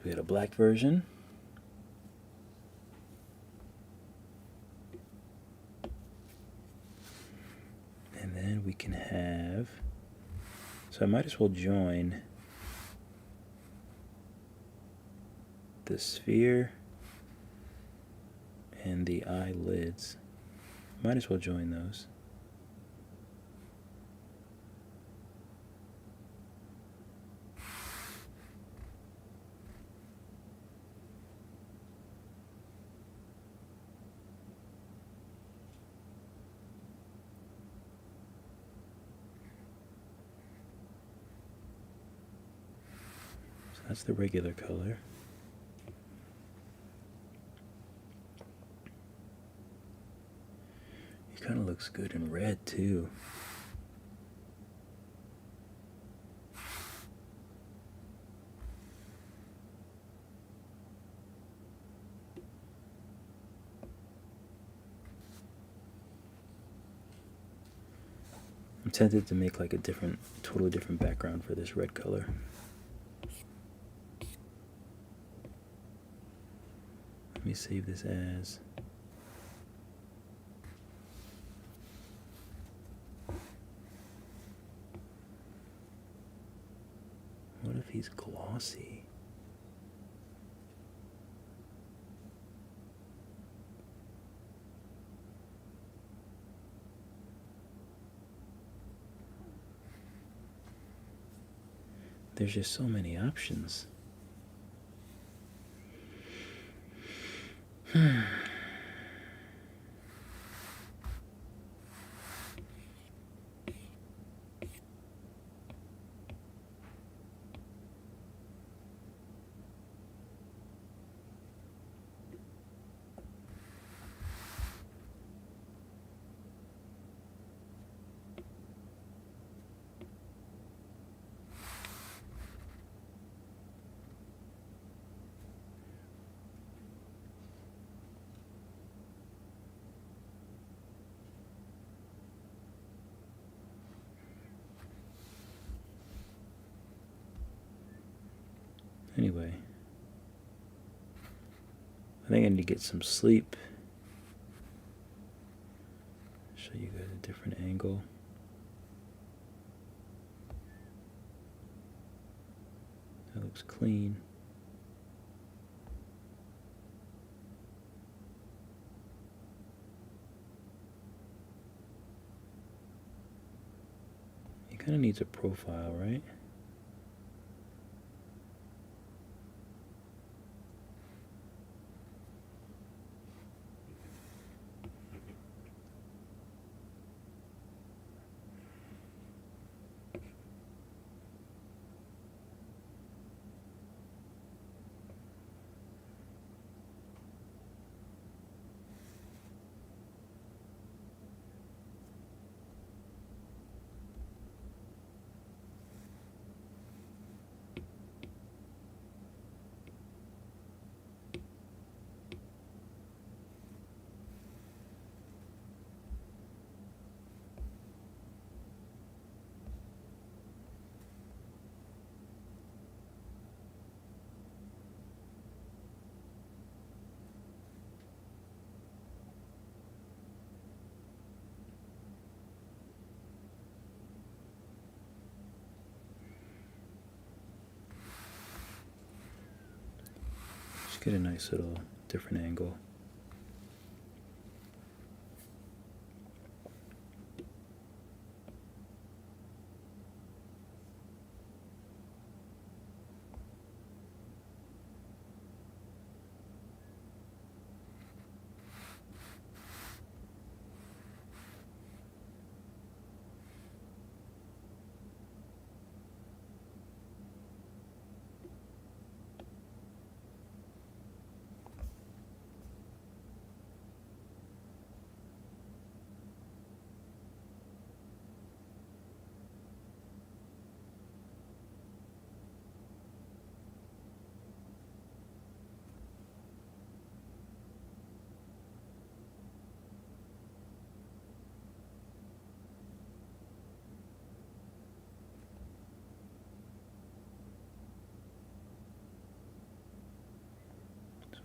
We had a black version. And then we can have, so I might as well join the sphere and the eyelids. Might as well join those. That's the regular color. He kind of looks good in red too. I'm tempted to make like a different, totally different background for this red color. Let me save this as what if he's glossy? There's just so many options. Anyway, I think I need to get some sleep. Show you guys a different angle. That looks clean. He kind of needs a profile, right? Get a nice little different angle.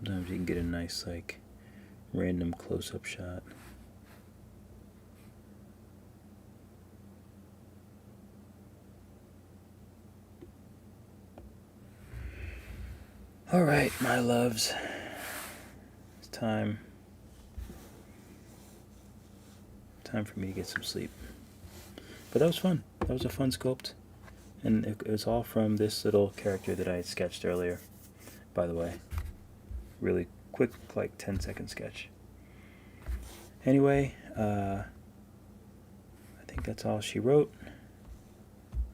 Sometimes you can get a nice, like, random close-up shot. All right, my loves. It's time for me to get some sleep. But that was fun. That was a fun sculpt. And it was all from this little character that I had sketched earlier, by the way. Really quick, like 10-second sketch. Anyway, I think that's all she wrote.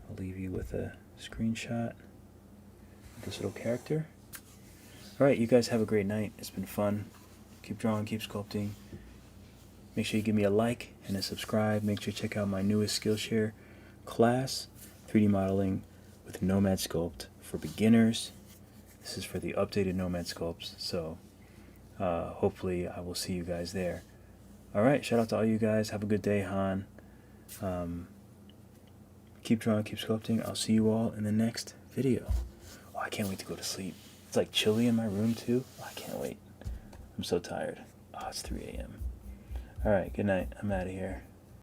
I'll leave you with a screenshot of this little character. Alright, you guys have a great night. It's been fun. Keep drawing, keep sculpting. Make sure you give me a like and a subscribe. Make sure you check out my newest Skillshare class, 3D modeling with Nomad Sculpt for beginners. This is for the updated Nomad Sculpts, so hopefully I will see you guys there. Alright, shout out to all you guys. Have a good day, Han. Keep drawing, keep sculpting. I'll see you all in the next video. Oh, I can't wait to go to sleep. It's like chilly in my room too. Oh, I can't wait. I'm so tired. Oh, it's 3 a.m. Alright, good night. I'm out of here.